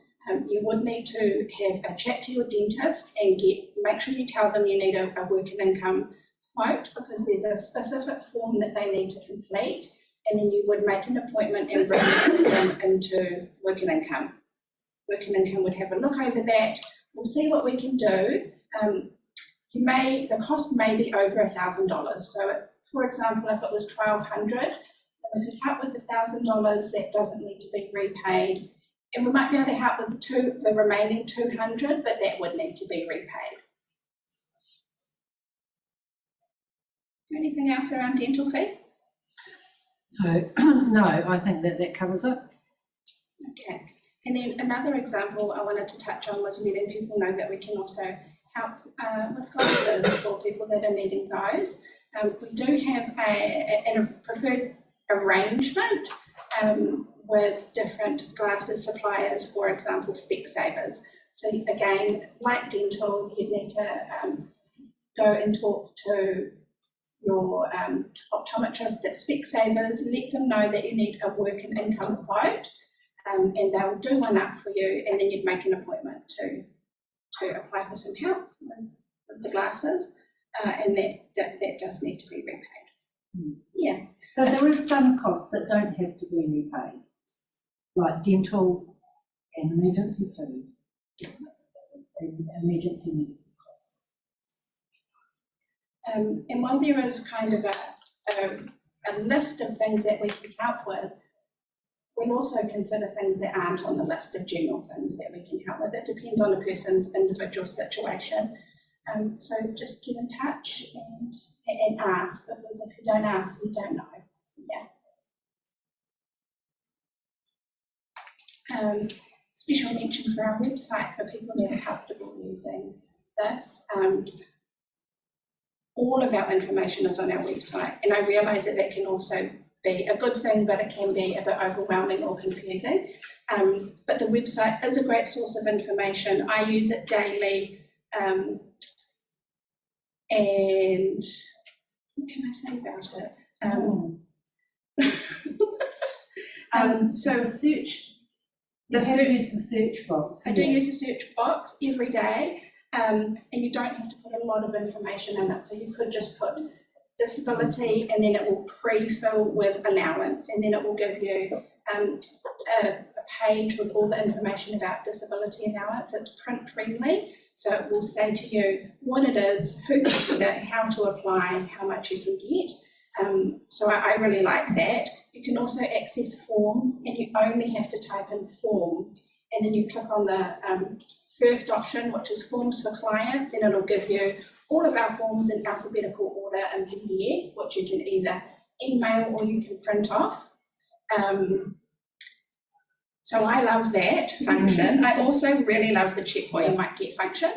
You would need to have a chat to your dentist and make sure you tell them you need a working income quote, because there's a specific form that they need to complete, and then you would make an appointment and bring them into working income. Working income would have a look over that. We'll see what we can do. The cost may be over $1,000. So, for example, if it was $1,200, then we could help with $1,000 that doesn't need to be repaid, and we might be able to help with the remaining $200, but that would need to be repaid. Anything else around dental fee? No, no, I think that covers it. Okay, and then another example I wanted to touch on was letting people know that we can also help with glasses for people that are needing those. We do have a preferred arrangement with different glasses suppliers, for example, Specsavers. So again, like dental, you need to go and talk to your optometrist at Specsavers, let them know that you need a working income quote, and they'll do one up for you, and then you'd make an appointment to apply for some help with the glasses, and that does need to be repaid. Yeah. So there is some costs that don't have to be repaid, like dental and emergency food and emergency medical costs. And while there is kind of a list of things that we can help with, we'll also consider things that aren't on the list of general things that we can help with. It depends on a person's individual situation. So just get in touch and ask, because if you don't ask, we don't know. Yeah. Special mention for our website for people that are comfortable using this. All of our information is on our website, and I realise that can also be a good thing, but it can be a bit overwhelming or confusing. But the website is a great source of information. I use it daily, and what can I say about it? So search. You have to use the search box. I do use the search box every day. And you don't have to put a lot of information in it, so you could just put disability and then it will pre-fill with allowance, and then it will give you a page with all the information about disability allowance. It's print friendly, so it will say to you what it is, who can get it, how to apply, how much you can get. So I really like that. You can also access forms, and you only have to type in forms, and then you click on the first option, which is forms for clients, and it'll give you all of our forms in alphabetical order in PDF, which you can either email or you can print off. So I love that function. I also really love the check what you might get function.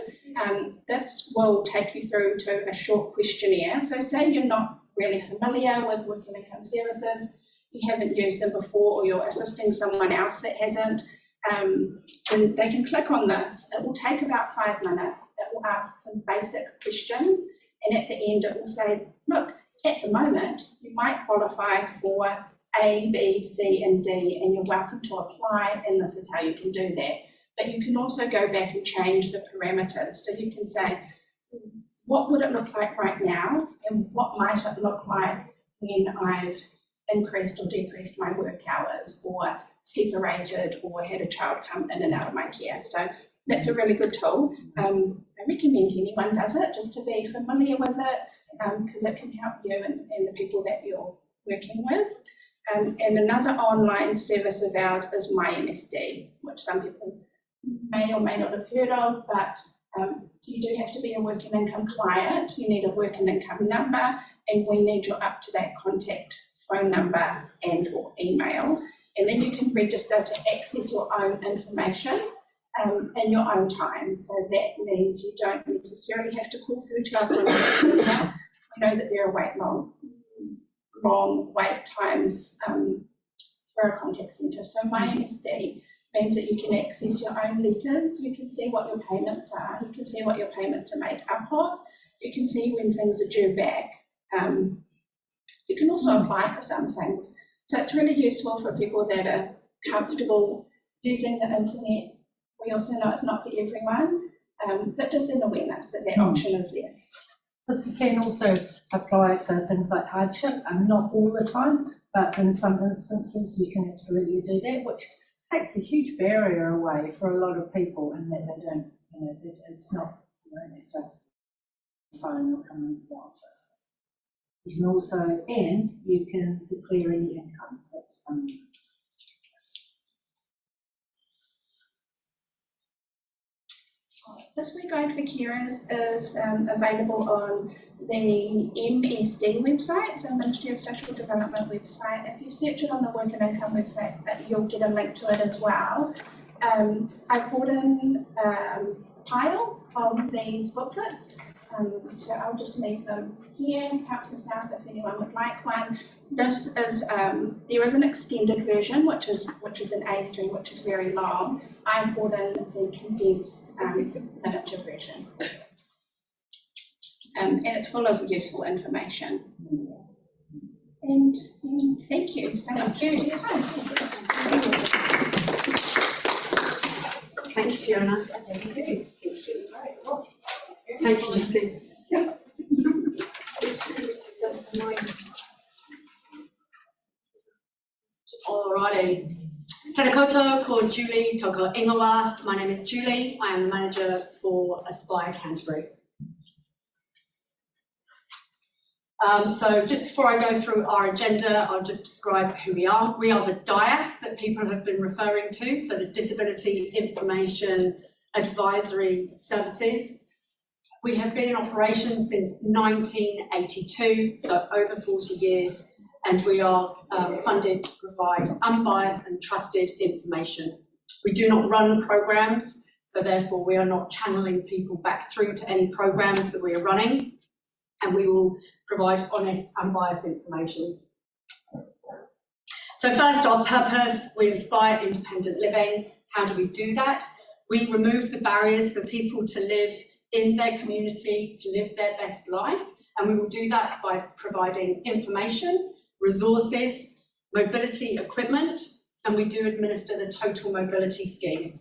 This will take you through to a short questionnaire. So say you're not really familiar with working income services, you haven't used them before, or you're assisting someone else that hasn't, then they can click on this. It will take about 5 minutes. It will ask some basic questions, and at the end it will say, look, at the moment you might qualify for A, B, C and D, and you're welcome to apply, and this is how you can do that. But you can also go back and change the parameters. So you can say, what would it look like right now, and what might it look like when I've increased or decreased my work hours, or separated, or had a child come in and out of my care. So that's a really good tool. I recommend anyone does it, just to be familiar with it, because it can help you and the people that you're working with. And another online service of ours is MyMSD, which some people may or may not have heard of, but you do have to be a working income client. You need a working income number, and we need your up-to-date contact phone number and or email. And then you can register to access your own information in your own time. So that means you don't necessarily have to call through to our contact centre. We know that there are long wait times for a contact centre. So MyMSD means that you can access your own letters, you can see what your payments are, you can see what your payments are made up of, you can see when things are due back. You can also apply for some things. So it's really useful for people that are comfortable using the internet. We also know it's not for everyone, but just an awareness that that option is there. Because you can also apply for things like hardship, not all the time, but in some instances you can absolutely do that, which takes a huge barrier away for a lot of people, and that they don't, it's not, you don't have to phone or come into the office. You can also, and you can declare any income. That's This Week Guide for Carers is available on the MSD website, so Ministry of Social Development website. If you search it on the Work and Income website, you'll get a link to it as well. I brought in a pile of these booklets, so I'll just leave them here, help us out if anyone would like one. This is, there is an extended version, which is an A3, which is very long. I brought in the condensed miniature version. And it's full of useful information. And thank you so much for your time. Thanks, Fiona. Thank you. Thank you, Jessie. Alrighty. Tēnā koutou, ko Julie, toko ingoa. My name is Julie. I am the manager for Aspire Canterbury. So just before I go through our agenda, I'll just describe who we are. We are the DIAS that people have been referring to, so the Disability Information Advisory Services. We have been in operation since 1982, so over 40 years, and we are funded to provide unbiased and trusted information. We do not run programs, so therefore we are not channeling people back through to any programs that we are running, and we will provide honest, unbiased information. So first, our purpose, we inspire independent living. How do we do that? We remove the barriers for people to live in their community, to live their best life, and we will do that by providing information, resources, mobility equipment, and we do administer the Total Mobility Scheme.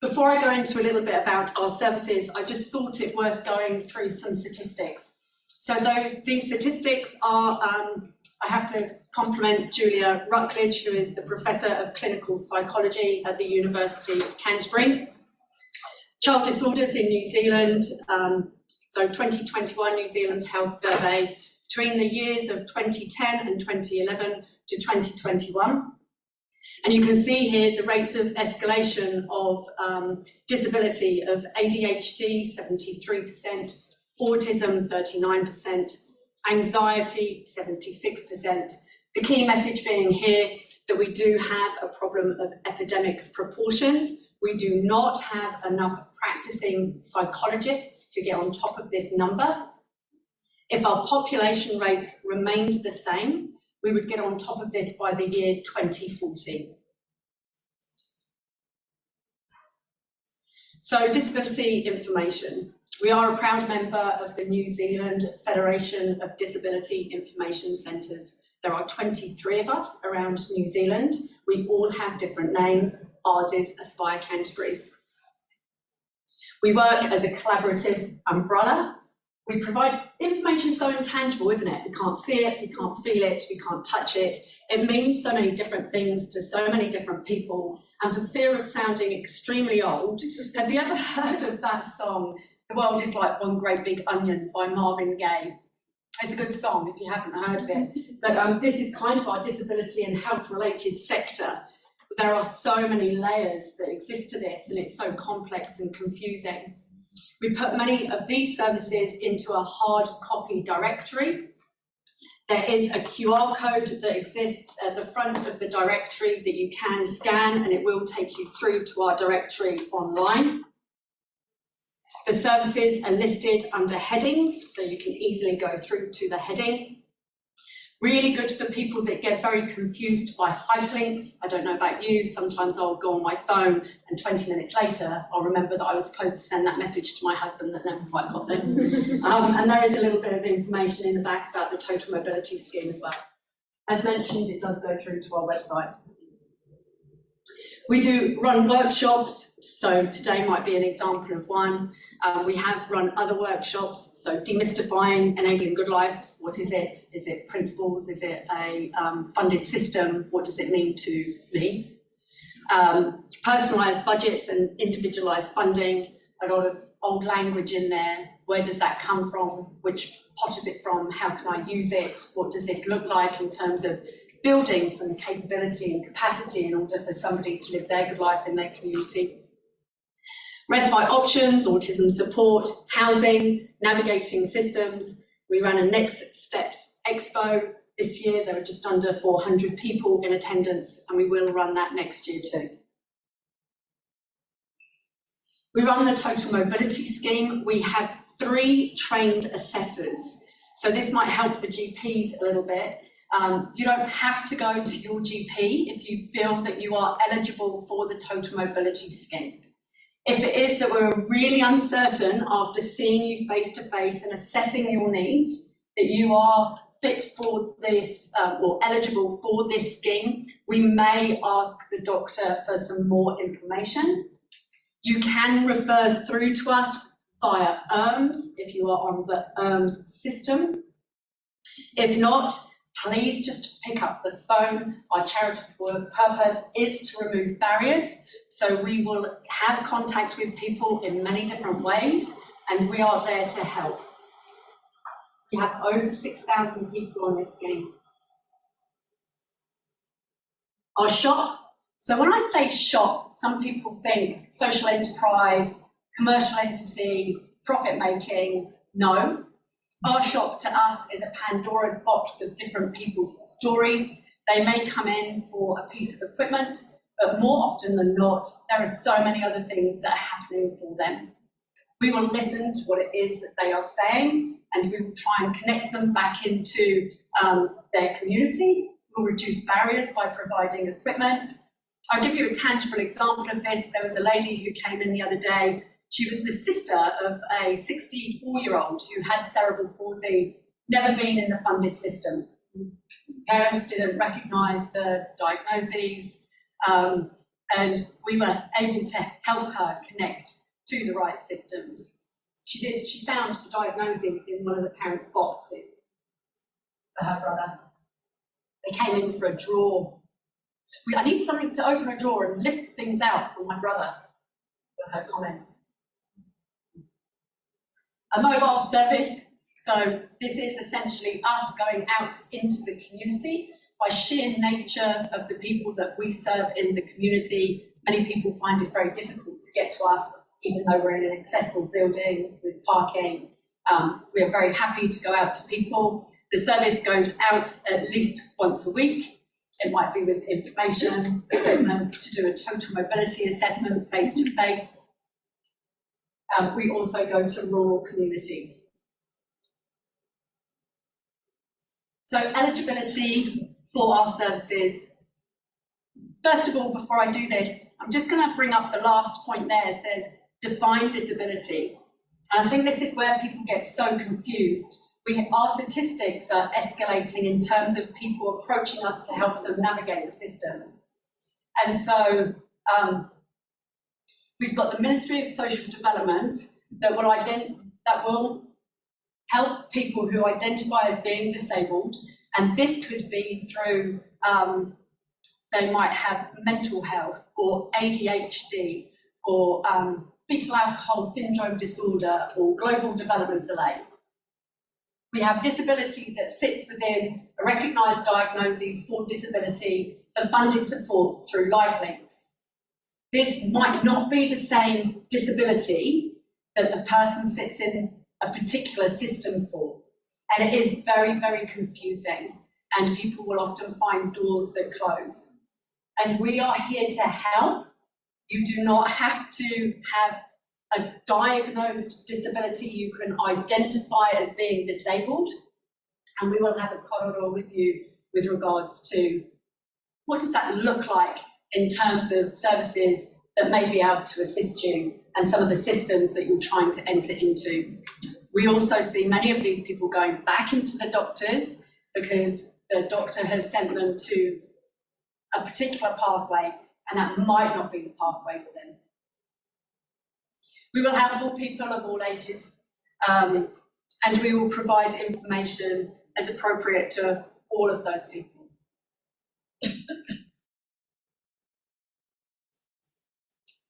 Before I go into a little bit about our services, I just thought it worth going through some statistics. So these statistics are, I have to compliment Julia Rutledge, who is the Professor of Clinical Psychology at the University of Canterbury. Child disorders in New Zealand, so 2021 New Zealand Health Survey, between the years of 2010 and 2011 to 2021. And you can see here the rates of escalation of disability of ADHD, 73%, autism, 39%, anxiety, 76%. The key message being here that we do have a problem of epidemic proportions. We do not have enough practicing psychologists to get on top of this number. If our population rates remained the same, we would get on top of this by the year 2040. So disability information. We are a proud member of the New Zealand Federation of Disability Information Centres. There are 23 of us around New Zealand. We all have different names. Ours is Aspire Canterbury. We work as a collaborative umbrella. We provide information so intangible, isn't it? We can't see it, we can't feel it, we can't touch it. It means so many different things to so many different people. And for fear of sounding extremely old, have you ever heard of that song, The World is Like One Great Big Onion by Marvin Gaye? It's a good song if you haven't heard of it. But this is kind of our disability and health related sector. There are so many layers that exist to this, and it's so complex and confusing. We put many of these services into a hard copy directory. There is a QR code that exists at the front of the directory that you can scan, and it will take you through to our directory online. The services are listed under headings, so you can easily go through to the heading. Really good for people that get very confused by hyperlinks. I don't know about you, sometimes I'll go on my phone and 20 minutes later, I'll remember that I was supposed to send that message to my husband that never quite got there. And there is a little bit of information in the back about the total mobility scheme as well. As mentioned, it does go through to our website. We do run workshops, so today might be an example of one. We have run other workshops, so demystifying enabling good lives. What is it? Is it principles? Is it a funded system? What does it mean to me? Personalised budgets and individualised funding, a lot of old language in there. Where does that come from? Which pot is it from? How can I use it? What does this look like in terms of building some capability and capacity in order for somebody to live their good life in their community? Respite options, autism support, housing, navigating systems. We ran a Next Steps Expo this year. There were just under 400 people in attendance, and we will run that next year too. We run the Total Mobility Scheme. We have 3 trained assessors. So this might help the GPs a little bit. You don't have to go to your GP if you feel that you are eligible for the Total Mobility Scheme. If it is that we're really uncertain after seeing you face to face and assessing your needs, that you are fit for this or eligible for this scheme, we may ask the doctor for some more information. You can refer through to us via ERMS if you are on the ERMS system. If not, please just pick up the phone. Our charitable purpose is to remove barriers. So we will have contact with people in many different ways, and we are there to help. We have over 6,000 people on this scheme. Our shop. So when I say shop, some people think social enterprise, commercial entity, profit making. No. Our shop to us is a Pandora's box of different people's stories. They may come in for a piece of equipment, but more often than not, there are so many other things that are happening for them. We will listen to what it is that they are saying, and we will try and connect them back into their community. We'll reduce barriers by providing equipment. I'll give you a tangible example of this. There was a lady who came in the other day. She was the sister of a 64-year-old who had cerebral palsy, never been in the funded system. Parents didn't recognise the diagnoses. and we were able to help her connect to the right systems. She found the diagnoses in one of the parents' boxes for her brother. They came in for a drawer. I need something to open a drawer and lift things out for my brother, were her comments. A mobile service, so this is essentially us going out into the community. By sheer nature of the people that we serve in the community, many people find it very difficult to get to us, even though we're in an accessible building with parking. We are very happy to go out to people. The service goes out at least once a week. It might be with information, equipment, to do a total mobility assessment face to face. We also go to rural communities. So eligibility for our services. First of all, before I do this, I'm just going to bring up the last point there. It says define disability. And I think this is where people get so confused. Our statistics are escalating in terms of people approaching us to help them navigate the systems. And so we've got the Ministry of Social Development that will help people who identify as being disabled, and this could be through, they might have mental health or ADHD or fetal alcohol syndrome disorder or global development delay. We have disability that sits within a recognised diagnosis for disability for funded supports through Lifelinks. This might not be the same disability that the person sits in a particular system for, and it is very, very confusing, and people will often find doors that close. And we are here to help. You do not have to have a diagnosed disability. You can identify as being disabled, and we will have a corridor with you with regards to what does that look like in terms of services that may be able to assist you and some of the systems that you're trying to enter into. We also see many of these people going back into the doctors because the doctor has sent them to a particular pathway, and that might not be the pathway for them. We will have all people of all ages, and we will provide information as appropriate to all of those people.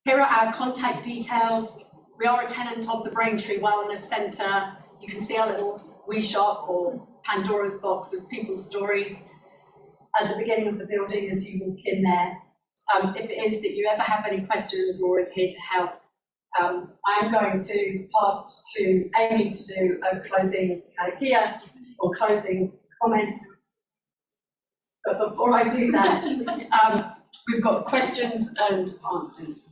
Here are our contact details. We are a tenant of the Braintree Wellness Centre. You can see our little wee shop or Pandora's box of people's stories at the beginning of the building as you walk in there. If it is that you ever have any questions, we're always here to help. I am going to pass to Amy to do a closing karakia or closing comment. But before I do that, we've got questions and answers.